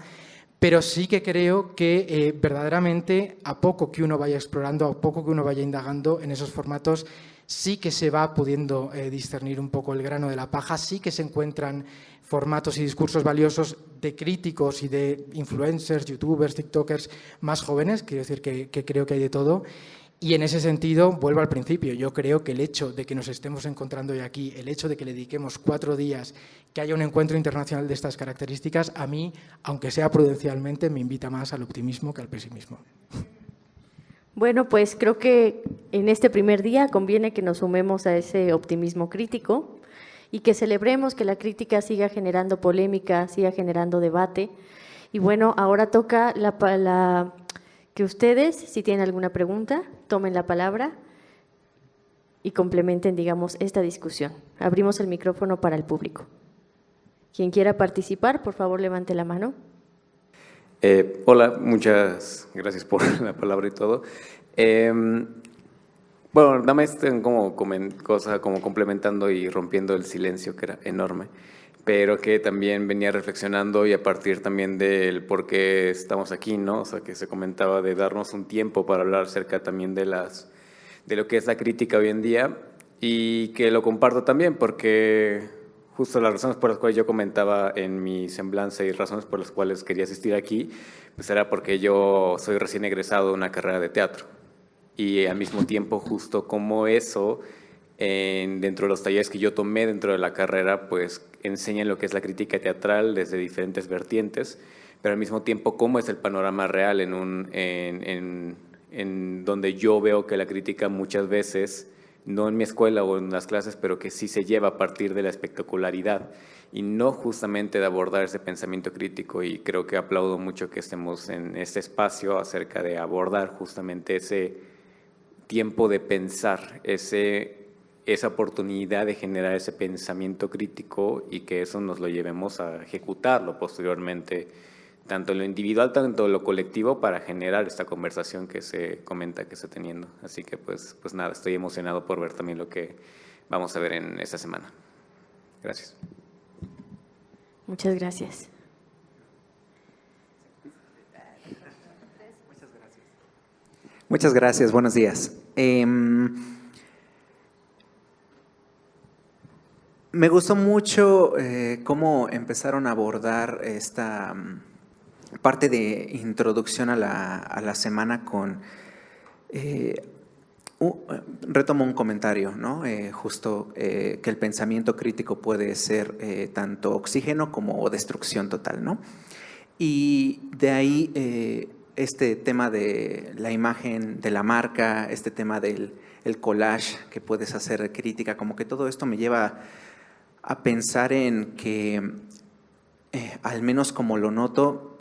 pero sí que creo que verdaderamente a poco que uno vaya explorando, a poco que uno vaya indagando en esos formatos, sí que se va pudiendo discernir un poco el grano de la paja, sí que se encuentran formatos y discursos valiosos de críticos y de influencers, youtubers, tiktokers más jóvenes, quiero decir que creo que hay de todo. Y en ese sentido, vuelvo al principio, yo creo que el hecho de que nos estemos encontrando hoy aquí, el hecho de que le dediquemos 4 días, que haya un encuentro internacional de estas características, a mí, aunque sea prudencialmente, me invita más al optimismo que al pesimismo. Bueno, pues creo que en este primer día conviene que nos sumemos a ese optimismo crítico y que celebremos que la crítica siga generando polémica, siga generando debate. Y bueno, ahora toca que ustedes, si tienen alguna pregunta, tomen la palabra y complementen, digamos, esta discusión. Abrimos el micrófono para el público. Quien quiera participar, por favor, levante la mano. Hola, muchas gracias por la palabra y todo. Bueno, nada más como cosa como complementando y rompiendo el silencio que era enorme, pero que también venía reflexionando y a partir también del por qué estamos aquí, ¿no? O sea, que se comentaba de darnos un tiempo para hablar acerca también de lo que es la crítica hoy en día y que lo comparto también porque justo las razones por las cuales yo comentaba en mi semblanza y razones por las cuales quería asistir aquí, pues era porque yo soy recién egresado de una carrera de teatro y al mismo tiempo justo como eso, dentro de los talleres que yo tomé dentro de la carrera, pues enseñan lo que es la crítica teatral desde diferentes vertientes, pero al mismo tiempo cómo es el panorama real en donde yo veo que la crítica muchas veces, no en mi escuela o en las clases, pero que sí se lleva a partir de la espectacularidad y no justamente de abordar ese pensamiento crítico. Y creo que aplaudo mucho que estemos en este espacio acerca de abordar justamente ese tiempo de pensar, esa oportunidad de generar ese pensamiento crítico y que eso nos lo llevemos a ejecutarlo posteriormente, tanto en lo individual, tanto en lo colectivo, para generar esta conversación que se comenta que está teniendo. Así que pues nada, estoy emocionado por ver también lo que vamos a ver en esta semana. Gracias. Muchas gracias. Muchas gracias, buenos días. Me gustó mucho cómo empezaron a abordar esta parte de introducción a la semana con Retomo un comentario, ¿no? Justo que el pensamiento crítico puede ser tanto oxígeno como destrucción total, ¿no? Y de ahí este tema de la imagen de la marca, este tema del collage que puedes hacer de crítica, como que todo esto me lleva a pensar en que, al menos como lo noto,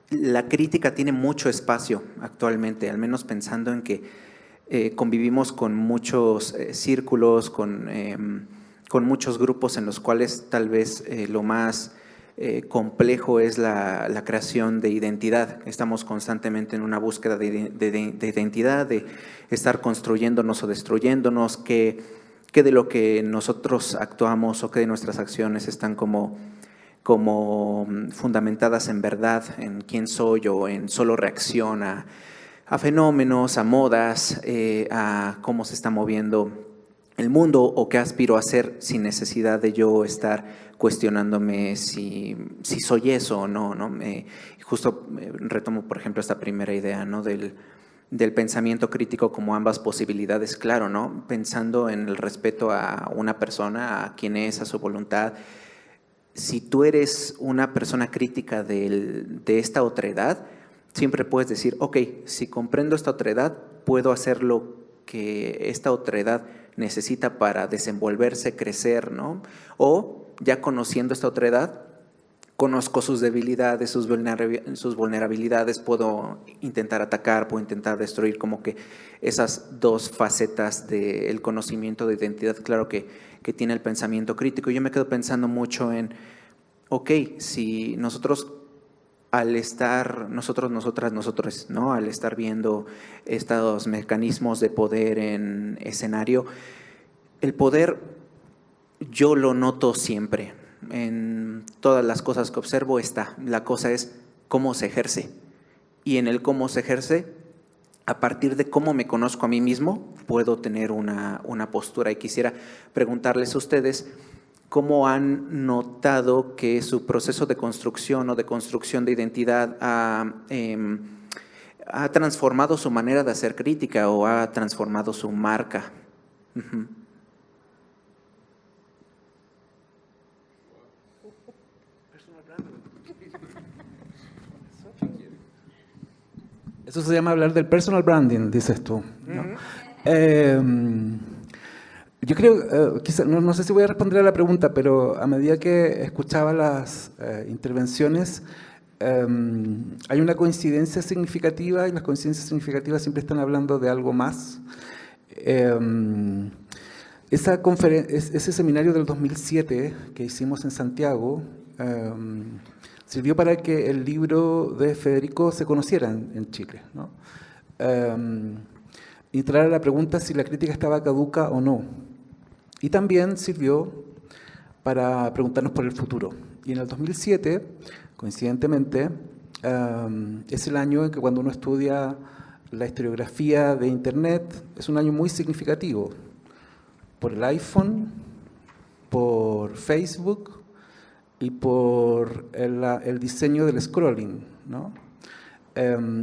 la crítica tiene mucho espacio actualmente, al menos pensando en que convivimos con muchos círculos, con muchos grupos en los cuales tal vez lo más complejo es la creación de identidad. Estamos constantemente en una búsqueda de identidad, de estar construyéndonos o destruyéndonos, que de lo que nosotros actuamos o que de nuestras acciones están como fundamentadas en verdad, en quién soy o en solo reacción a fenómenos, a modas, a cómo se está moviendo el mundo o qué aspiro a ser sin necesidad de yo estar cuestionándome si soy eso o no, ¿no? Justo retomo, por ejemplo, esta primera idea, ¿no? del pensamiento crítico como ambas posibilidades, claro, ¿no? Pensando en el respeto a una persona, a quien es, a su voluntad. Si tú eres una persona crítica de esta otredad, siempre puedes decir, ok, si comprendo esta otredad, puedo hacer lo que esta otredad necesita para desenvolverse, crecer, ¿no? O ya conociendo esta otredad, conozco sus debilidades, sus vulnerabilidades, puedo intentar atacar, puedo intentar destruir, como que esas dos facetas del conocimiento de identidad, claro que tiene el pensamiento crítico. Yo me quedo pensando mucho en, ok, si nosotros al estar, nosotros, ¿no? Al estar viendo estos mecanismos de poder en escenario, el poder yo lo noto siempre. En todas las cosas que observo está. La cosa es cómo se ejerce. Y en el cómo se ejerce, a partir de cómo me conozco a mí mismo, puedo tener una postura. Y quisiera preguntarles a ustedes cómo han notado que su proceso de construcción o de construcción de identidad ha transformado su manera de hacer crítica o ha transformado su marca. Eso se llama hablar del personal branding, dices tú, ¿no? Yo creo, no sé si voy a responder a la pregunta, pero a medida que escuchaba las intervenciones, hay una coincidencia significativa y las coincidencias significativas siempre están hablando de algo más. Ese seminario del 2007 que hicimos en Santiago sirvió para que el libro de Federico se conociera en Chile, ¿no? Y traer la pregunta si la crítica estaba caduca o no. Y también sirvió para preguntarnos por el futuro. Y en el 2007, coincidentemente, es el año en que cuando uno estudia la historiografía de Internet, es un año muy significativo. Por el iPhone, por Facebook y por el diseño del scrolling, ¿no?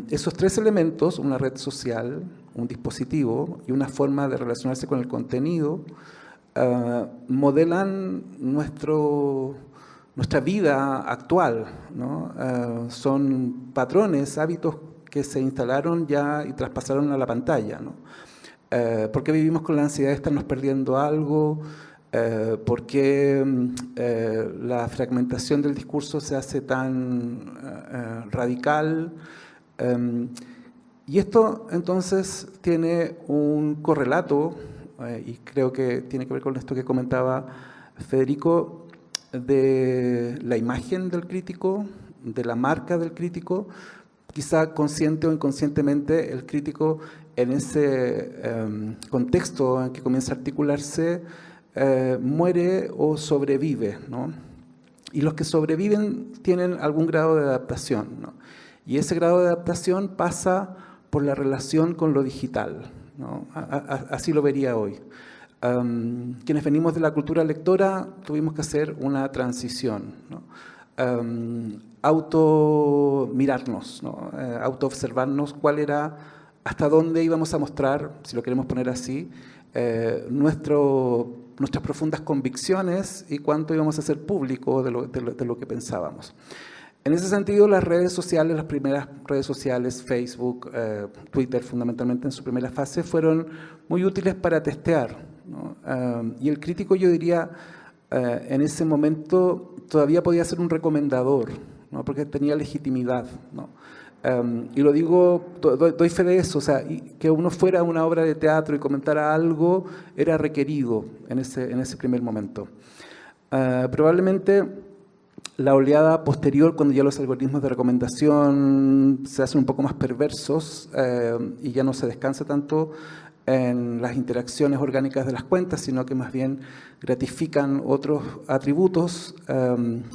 Esos tres elementos, una red social, un dispositivo y una forma de relacionarse con el contenido, modelan nuestra vida actual, ¿no? Son patrones, hábitos que se instalaron ya y traspasaron a la pantalla, ¿no? ¿Por qué vivimos con la ansiedad de estarnos perdiendo algo? ¿Por qué la fragmentación del discurso se hace tan radical? Y esto entonces tiene un correlato, y creo que tiene que ver con esto que comentaba Federico, de la imagen del crítico, de la marca del crítico. Quizá consciente o inconscientemente el crítico en ese contexto en que comienza a articularse muere o sobrevive, ¿no? Y los que sobreviven tienen algún grado de adaptación, ¿no? Y ese grado de adaptación pasa por la relación con lo digital, ¿no? Así lo vería hoy. Quienes venimos de la cultura lectora tuvimos que hacer una transición, ¿no? Automirarnos, ¿no? Autoobservarnos cuál era hasta dónde íbamos a mostrar, si lo queremos poner así, nuestras profundas convicciones y cuánto íbamos a hacer público de lo que pensábamos. En ese sentido, las redes sociales, las primeras redes sociales, Facebook, Twitter fundamentalmente en su primera fase, fueron muy útiles para testear, ¿no? Y el crítico, yo diría, en ese momento todavía podía ser un recomendador, ¿no? Porque tenía legitimidad, ¿no? Y lo digo, doy fe de eso, o sea, que uno fuera a una obra de teatro y comentara algo era requerido en ese primer momento. Probablemente la oleada posterior, cuando ya los algoritmos de recomendación se hacen un poco más perversos y ya no se descansa tanto en las interacciones orgánicas de las cuentas, sino que más bien gratifican otros atributos,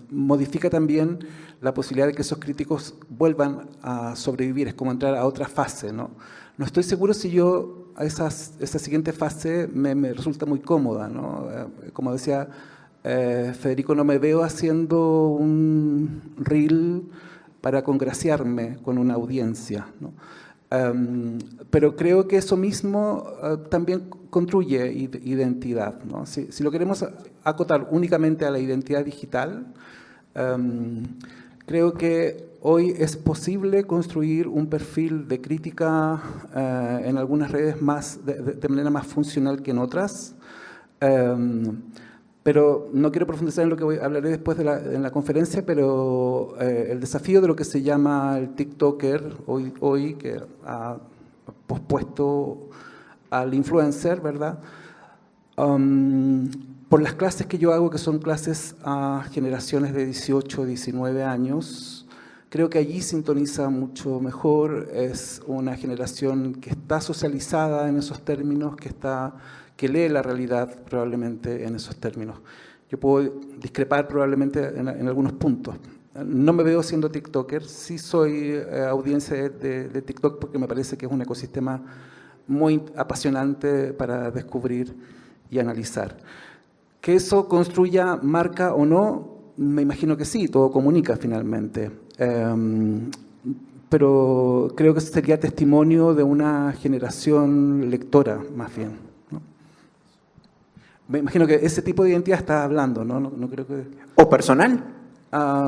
modifica también la posibilidad de que esos críticos vuelvan a sobrevivir, es como entrar a otra fase, ¿no? No estoy seguro si yo a esa siguiente fase me resulta muy cómoda, ¿no? Como decía Federico, no me veo haciendo un reel para congraciarme con una audiencia, ¿no? Pero creo que eso mismo también construye identidad, ¿no? Si lo queremos acotar únicamente a la identidad digital, creo que hoy es posible construir un perfil de crítica en algunas redes de manera más funcional que en otras. Pero no quiero profundizar en lo que hablaré después en la conferencia, pero el desafío de lo que se llama el TikToker hoy que ha pospuesto al influencer, ¿verdad? Por las clases que yo hago, que son clases a generaciones de 18, 19 años, creo que allí sintoniza mucho mejor. Es una generación que está socializada en esos términos, que lee la realidad probablemente en esos términos. Yo puedo discrepar probablemente en algunos puntos. No me veo siendo TikToker, sí soy audiencia de TikTok porque me parece que es un ecosistema muy apasionante para descubrir y analizar. Que eso construya marca o no, me imagino que sí, todo comunica finalmente. Pero creo que sería testimonio de una generación lectora, más bien. Me imagino que ese tipo de identidad está hablando, ¿no? No creo que... ¿O personal?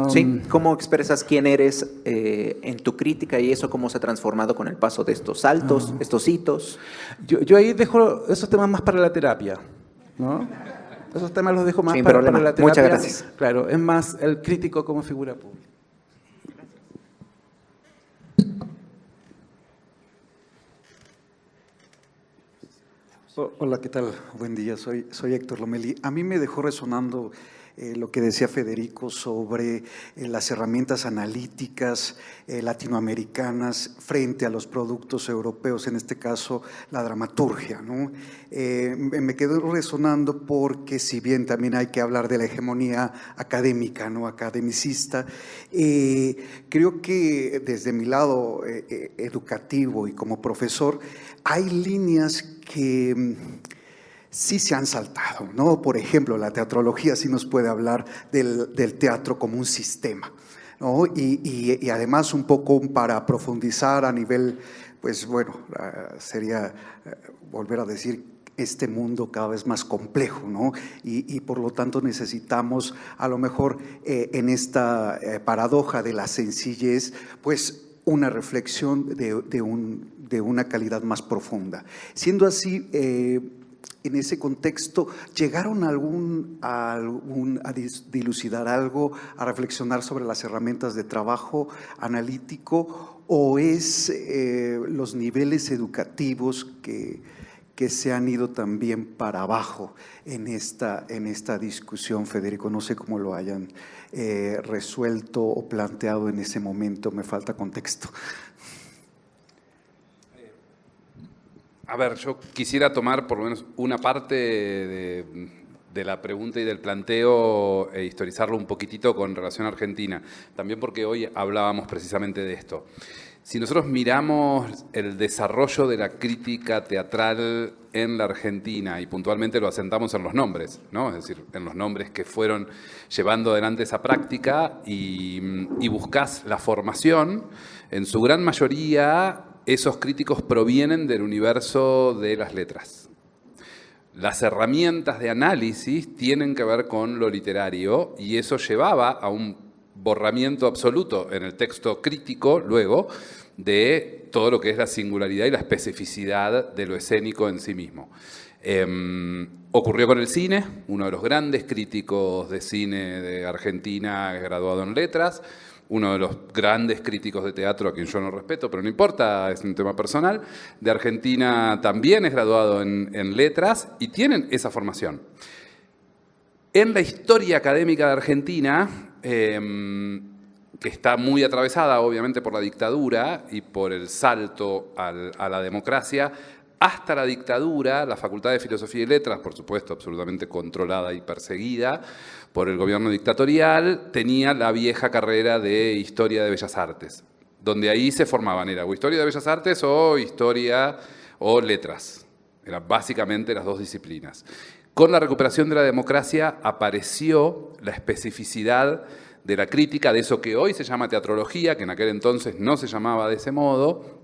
Sí, ¿cómo expresas quién eres en tu crítica y eso cómo se ha transformado con el paso de estos saltos, estos hitos? Yo ahí dejo esos temas más para la terapia, ¿no? Esos temas los dejo más para la terapia. Muchas gracias. Claro, es más el crítico como figura pública. Hola, ¿qué tal? Buen día, soy Héctor Lomelí. A mí me dejó resonando lo que decía Federico sobre las herramientas analíticas latinoamericanas frente a los productos europeos, en este caso la dramaturgia, ¿no? Me quedó resonando porque si bien también hay que hablar de la hegemonía académica, ¿no? Academicista, creo que desde mi lado educativo y como profesor hay líneas que sí se han saltado, ¿no? Por ejemplo, la teatrología sí nos puede hablar del teatro como un sistema, ¿no? Y además un poco para profundizar a nivel, pues bueno, sería volver a decir este mundo cada vez más complejo, ¿no? Y por lo tanto necesitamos a lo mejor en esta paradoja de la sencillez, pues una reflexión de una calidad más profunda. Siendo así, en ese contexto, ¿llegaron a dilucidar algo, a reflexionar sobre las herramientas de trabajo analítico o es los niveles educativos que se han ido también para abajo en esta discusión, Federico? No sé cómo lo hayan resuelto o planteado en ese momento, me falta contexto. A ver, yo quisiera tomar por lo menos una parte de la pregunta y del planteo e historizarlo un poquitito con relación a Argentina, también porque hoy hablábamos precisamente de esto. Si nosotros miramos el desarrollo de la crítica teatral en la Argentina y puntualmente lo asentamos en los nombres, ¿no? Es decir, en los nombres que fueron llevando adelante esa práctica y buscas la formación, en su gran mayoría esos críticos provienen del universo de las letras. Las herramientas de análisis tienen que ver con lo literario y eso llevaba a un borramiento absoluto en el texto crítico, luego, de todo lo que es la singularidad y la especificidad de lo escénico en sí mismo. Ocurrió con el cine, uno de los grandes críticos de cine de Argentina es graduado en letras, uno de los grandes críticos de teatro, a quien yo no respeto, pero no importa, es un tema personal, de Argentina también es graduado en letras y tienen esa formación. En la historia académica de Argentina, que está muy atravesada obviamente por la dictadura y por el salto a la democracia, hasta la dictadura, la Facultad de Filosofía y Letras, por supuesto, absolutamente controlada y perseguida por el gobierno dictatorial, tenía la vieja carrera de Historia de Bellas Artes, donde ahí se formaban, era o Historia de Bellas Artes o Historia o Letras. Eran básicamente las dos disciplinas. Con la recuperación de la democracia apareció la especificidad de la crítica, de eso que hoy se llama teatrología, que en aquel entonces no se llamaba de ese modo,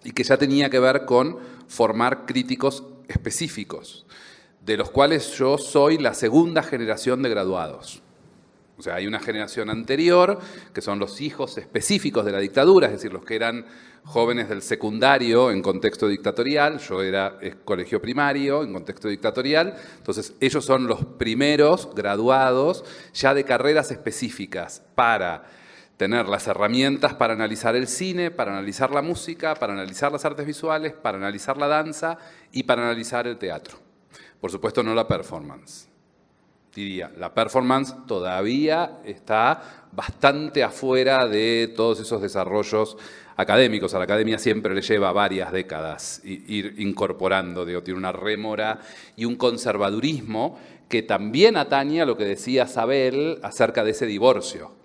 y que ya tenía que ver con formar críticos específicos, de los cuales yo soy la segunda generación de graduados. O sea, hay una generación anterior, que son los hijos específicos de la dictadura, es decir, los que eran jóvenes del secundario en contexto dictatorial, yo era colegio primario en contexto dictatorial, entonces ellos son los primeros graduados ya de carreras específicas para tener las herramientas para analizar el cine, para analizar la música, para analizar las artes visuales, para analizar la danza y para analizar el teatro. Por supuesto, no la performance. Diría, la performance todavía está bastante afuera de todos esos desarrollos académicos. A la academia siempre le lleva varias décadas ir incorporando, tiene una rémora y un conservadurismo que también atañe a lo que decía Sabel acerca de ese divorcio.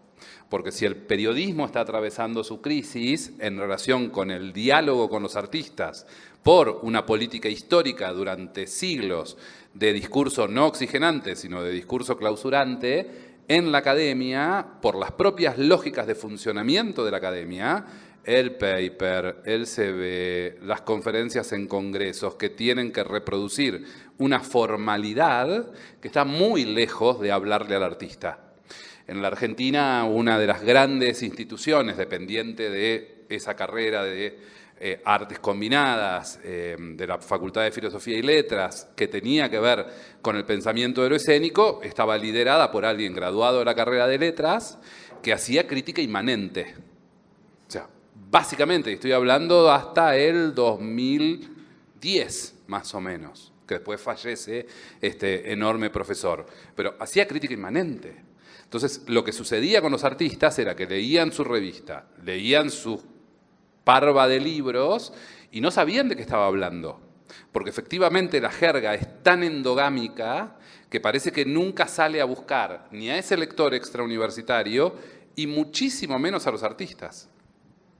Porque si el periodismo está atravesando su crisis en relación con el diálogo con los artistas por una política histórica durante siglos de discurso no oxigenante, sino de discurso clausurante, en la academia, por las propias lógicas de funcionamiento de la academia, el paper, el CV, las conferencias en congresos que tienen que reproducir una formalidad que está muy lejos de hablarle al artista. En la Argentina, una de las grandes instituciones dependiente de esa carrera de artes combinadas, de la Facultad de Filosofía y Letras, que tenía que ver con el pensamiento de lo escénico, estaba liderada por alguien graduado de la carrera de Letras que hacía crítica inmanente. O sea, básicamente, estoy hablando hasta el 2010, más o menos, que después fallece este enorme profesor, pero hacía crítica inmanente. Entonces, lo que sucedía con los artistas era que leían su revista, leían su parva de libros y no sabían de qué estaba hablando. Porque efectivamente la jerga es tan endogámica que parece que nunca sale a buscar ni a ese lector extrauniversitario y muchísimo menos a los artistas.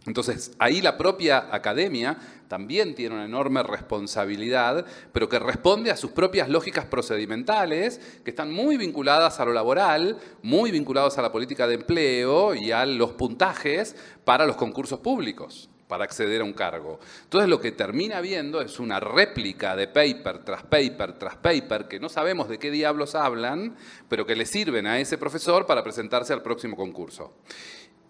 Entonces, ahí la propia academia también tiene una enorme responsabilidad, pero que responde a sus propias lógicas procedimentales, que están muy vinculadas a lo laboral, muy vinculadas a la política de empleo y a los puntajes para los concursos públicos, para acceder a un cargo. Entonces, lo que termina viendo es una réplica de paper tras paper tras paper, que no sabemos de qué diablos hablan, pero que le sirven a ese profesor para presentarse al próximo concurso.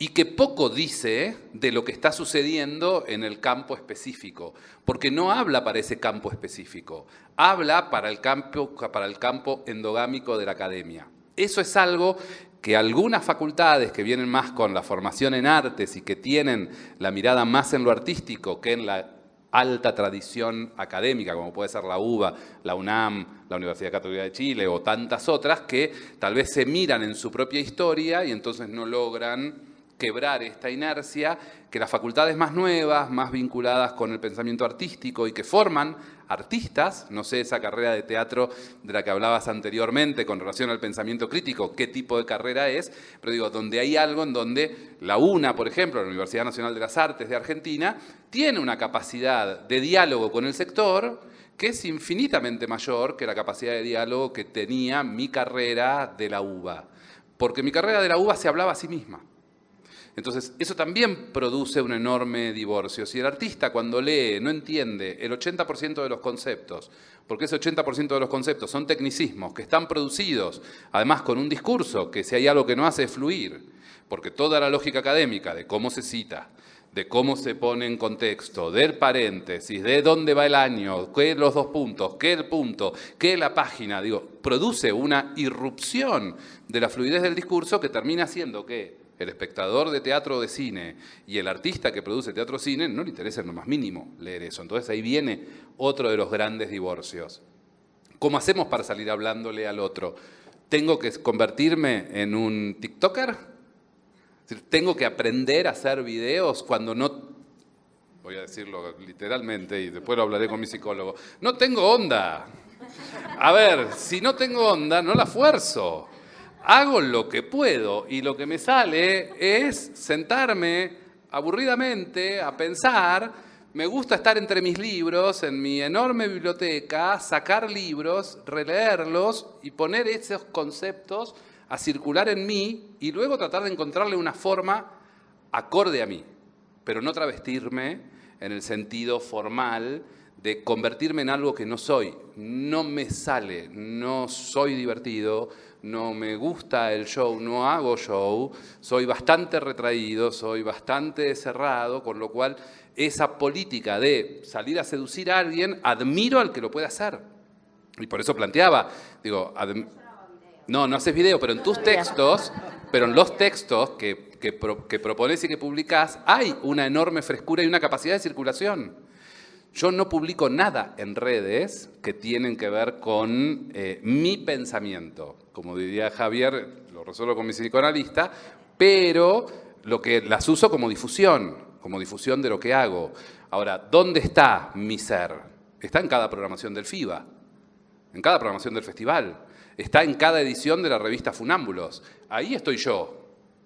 Y que poco dice de lo que está sucediendo en el campo específico, porque no habla para ese campo específico, habla para el campo endogámico de la academia. Eso es algo que algunas facultades que vienen más con la formación en artes y que tienen la mirada más en lo artístico que en la alta tradición académica, como puede ser la UBA, la UNAM, la Universidad Católica de Chile o tantas otras, que tal vez se miran en su propia historia y entonces no logran quebrar esta inercia, que las facultades más nuevas, más vinculadas con el pensamiento artístico y que forman artistas, no sé, esa carrera de teatro de la que hablabas anteriormente con relación al pensamiento crítico, qué tipo de carrera es, pero digo, donde hay algo en donde la UNA, por ejemplo, la Universidad Nacional de las Artes de Argentina, tiene una capacidad de diálogo con el sector que es infinitamente mayor que la capacidad de diálogo que tenía mi carrera de la UBA, porque mi carrera de la UBA se hablaba a sí misma. Entonces, eso también produce un enorme divorcio. Si el artista cuando lee no entiende el 80% de los conceptos, porque ese 80% de los conceptos son tecnicismos que están producidos, además con un discurso que si hay algo que no hace es fluir, porque toda la lógica académica de cómo se cita, de cómo se pone en contexto, del paréntesis, de dónde va el año, qué los dos puntos, qué el punto, qué la página, digo, produce una irrupción de la fluidez del discurso que termina haciendo que el espectador de teatro o de cine y el artista que produce teatro o cine no le interesa en lo más mínimo leer eso. Entonces ahí viene otro de los grandes divorcios. ¿Cómo hacemos para salir hablándole al otro? ¿Tengo que convertirme en un TikToker? Es decir, ¿tengo que aprender a hacer videos cuando no, voy a decirlo literalmente y después lo hablaré con mi psicólogo, no tengo onda? A ver, si no tengo onda, no la fuerzo. Hago lo que puedo y lo que me sale es sentarme aburridamente a pensar. Me gusta estar entre mis libros, en mi enorme biblioteca, sacar libros, releerlos y poner esos conceptos a circular en mí y luego tratar de encontrarle una forma acorde a mí, pero no travestirme en el sentido formal de convertirme en algo que no soy. No me sale, no soy divertido, no me gusta el show, no hago show, soy bastante retraído, soy bastante cerrado, con lo cual esa política de salir a seducir a alguien, admiro al que lo puede hacer. Y por eso planteaba, digo, no haces video, pero en tus textos, pero en los textos que propones y que publicás, hay una enorme frescura y una capacidad de circulación. Yo no publico nada en redes que tienen que ver con mi pensamiento. Como diría Javier, lo resuelvo con mi psicoanalista, pero lo que las uso como difusión de lo que hago. Ahora, ¿dónde está mi ser? Está en cada programación del FIBA, en cada programación del festival, está en cada edición de la revista Funámbulos. Ahí estoy yo.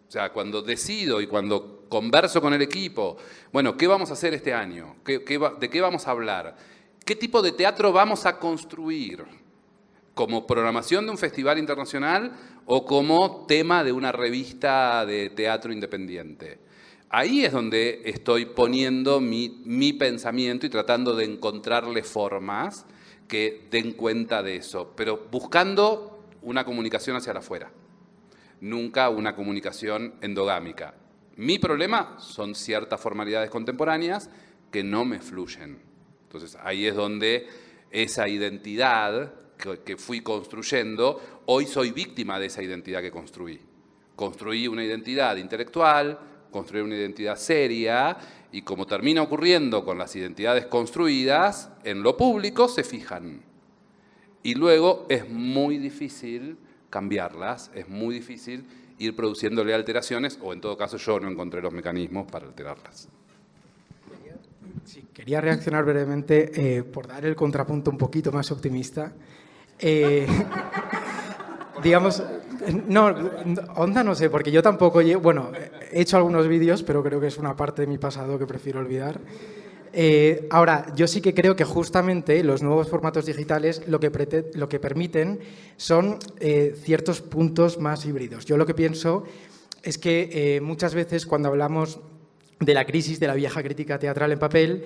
O sea, cuando decido y cuando converso con el equipo, bueno, ¿qué vamos a hacer este año? ¿De qué vamos a hablar? ¿Qué tipo de teatro vamos a construir? ¿Como programación de un festival internacional o como tema de una revista de teatro independiente? Ahí es donde estoy poniendo mi pensamiento y tratando de encontrarle formas que den cuenta de eso, pero buscando una comunicación hacia afuera. Nunca una comunicación endogámica. Mi problema son ciertas formalidades contemporáneas que no me fluyen. Entonces, ahí es donde esa identidad que fui construyendo, hoy soy víctima de esa identidad que construí. Construí una identidad intelectual, construí una identidad seria, y como termina ocurriendo con las identidades construidas, en lo público se fijan. Y luego es muy difícil cambiarlas, es muy difícil ir produciéndole alteraciones, o en todo caso yo no encontré los mecanismos para alterarlas. Sí, quería reaccionar brevemente por dar el contrapunto un poquito más optimista. Digamos, no, onda no sé, porque yo tampoco, bueno, he hecho algunos vídeos, pero creo que es una parte de mi pasado que prefiero olvidar. Ahora, yo sí que creo que justamente los nuevos formatos digitales lo que permiten son ciertos puntos más híbridos. Yo lo que pienso es que muchas veces cuando hablamos de la crisis de la vieja crítica teatral en papel,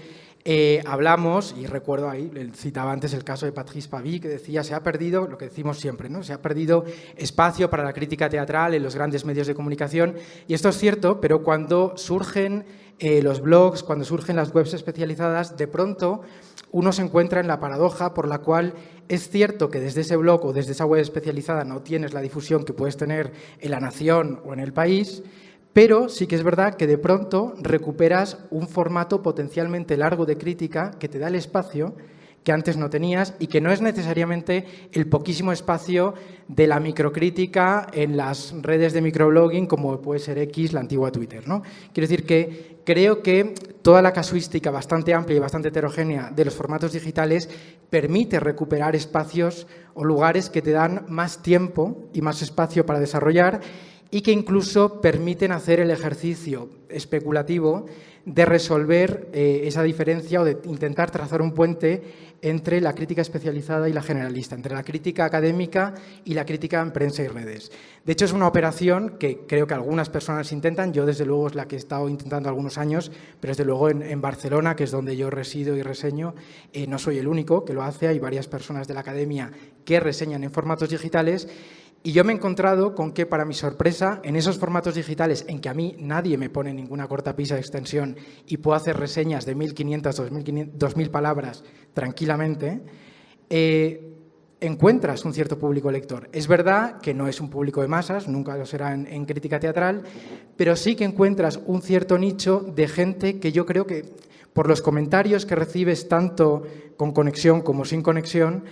hablamos, y recuerdo ahí, citaba antes el caso de Patrice Pavy, que decía, se ha perdido, lo que decimos siempre, ¿no? Se ha perdido espacio para la crítica teatral en los grandes medios de comunicación, y esto es cierto, pero cuando surgen los blogs, cuando surgen las webs especializadas, de pronto uno se encuentra en la paradoja por la cual es cierto que desde ese blog o desde esa web especializada no tienes la difusión que puedes tener en La Nación o en El País, pero sí que es verdad que de pronto recuperas un formato potencialmente largo de crítica que te da el espacio que antes no tenías y que no es necesariamente el poquísimo espacio de la microcrítica en las redes de microblogging como puede ser X, la antigua Twitter, ¿no? Quiero decir que creo que toda la casuística bastante amplia y bastante heterogénea de los formatos digitales permite recuperar espacios o lugares que te dan más tiempo y más espacio para desarrollar. y que incluso permiten hacer el ejercicio especulativo de resolver esa diferencia o de intentar trazar un puente entre la crítica especializada y la generalista, entre la crítica académica y la crítica en prensa y redes. De hecho, es una operación que creo que algunas personas intentan, yo desde luego es la que he estado intentando algunos años, pero desde luego en Barcelona, que es donde yo resido y reseño, no soy el único que lo hace, hay varias personas de la academia que reseñan en formatos digitales. Y yo me he encontrado con que, para mi sorpresa, en esos formatos digitales en que a mí nadie me pone ninguna cortapisa de extensión y puedo hacer reseñas de 1.500, 2.000 palabras tranquilamente, encuentras un cierto público lector. Es verdad que no es un público de masas, nunca lo será en crítica teatral, pero sí que encuentras un cierto nicho de gente que yo creo que, por los comentarios que recibes tanto con conexión como sin conexión,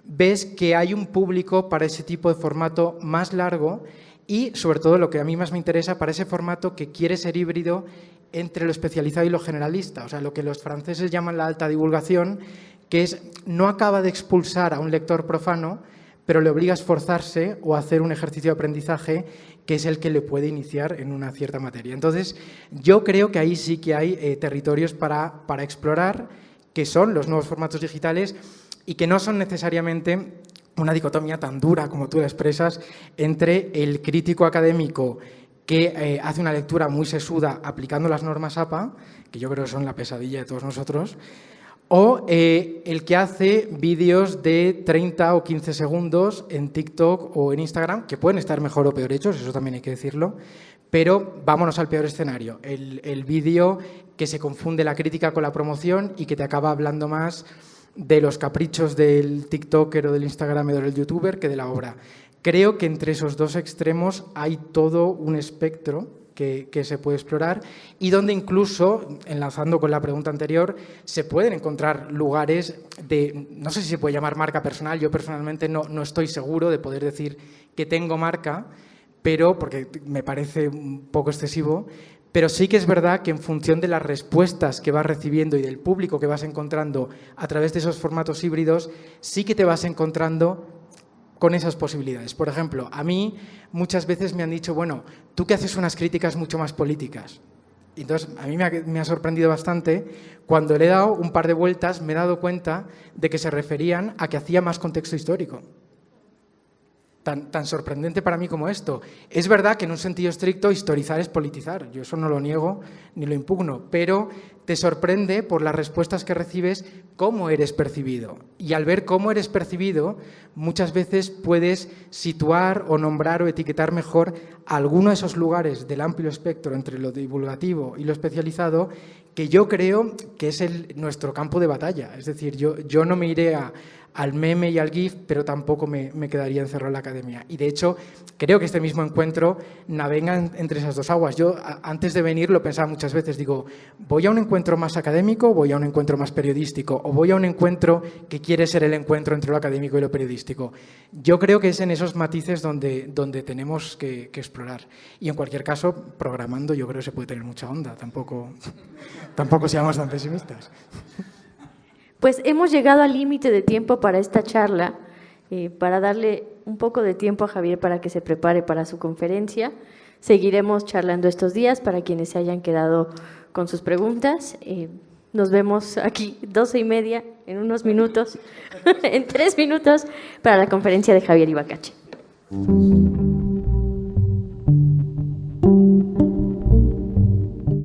ves que hay un público para ese tipo de formato más largo y, sobre todo, lo que a mí más me interesa, para ese formato que quiere ser híbrido entre lo especializado y lo generalista. O sea, lo que los franceses llaman la alta divulgación, que es, no acaba de expulsar a un lector profano, pero le obliga a esforzarse o a hacer un ejercicio de aprendizaje que es el que le puede iniciar en una cierta materia. Entonces, yo creo que ahí sí que hay territorios para explorar, que son los nuevos formatos digitales, y que no son necesariamente una dicotomía tan dura como tú la expresas entre el crítico académico que hace una lectura muy sesuda aplicando las normas APA, que yo creo que son la pesadilla de todos nosotros, o el que hace vídeos de 30 o 15 segundos en TikTok o en Instagram, que pueden estar mejor o peor hechos, eso también hay que decirlo, pero vámonos al peor escenario, el vídeo que se confunde la crítica con la promoción y que te acaba hablando más de los caprichos del TikToker o del Instagramer o del YouTuber que de la obra. Creo que entre esos dos extremos hay todo un espectro que se puede explorar y donde incluso, enlazando con la pregunta anterior, se pueden encontrar lugares de, no sé si se puede llamar marca personal, yo personalmente no estoy seguro de poder decir que tengo marca, pero porque me parece un poco excesivo, pero sí que es verdad que en función de las respuestas que vas recibiendo y del público que vas encontrando a través de esos formatos híbridos, sí que te vas encontrando con esas posibilidades. Por ejemplo, a mí muchas veces me han dicho, bueno, tú que haces unas críticas mucho más políticas. Entonces, a mí me ha sorprendido bastante. Cuando le he dado un par de vueltas, me he dado cuenta de que se referían a que hacía más contexto histórico. Tan sorprendente para mí como esto. Es verdad que en un sentido estricto historizar es politizar, yo eso no lo niego ni lo impugno, pero te sorprende por las respuestas que recibes cómo eres percibido. Y al ver cómo eres percibido, muchas veces puedes situar o nombrar o etiquetar mejor alguno de esos lugares del amplio espectro entre lo divulgativo y lo especializado, que yo creo que es nuestro campo de batalla. Es decir, yo no me iré al meme y al GIF, pero tampoco me quedaría encerrado en la academia. Y de hecho, creo que este mismo encuentro navega entre esas dos aguas. Yo antes de venir lo pensaba muchas veces, digo, ¿voy a un encuentro más académico, voy a un encuentro más periodístico o voy a un encuentro que quiere ser el encuentro entre lo académico y lo periodístico? Yo creo que es en esos matices donde tenemos que explorar. Y en cualquier caso, programando yo creo que se puede tener mucha onda, tampoco seamos tan pesimistas. Pues hemos llegado al límite de tiempo para esta charla, para darle un poco de tiempo a Javier para que se prepare para su conferencia. Seguiremos charlando estos días para quienes se hayan quedado con sus preguntas. Nos vemos aquí 12:30 en unos minutos, en 3 minutos, para la conferencia de Javier Ibacache.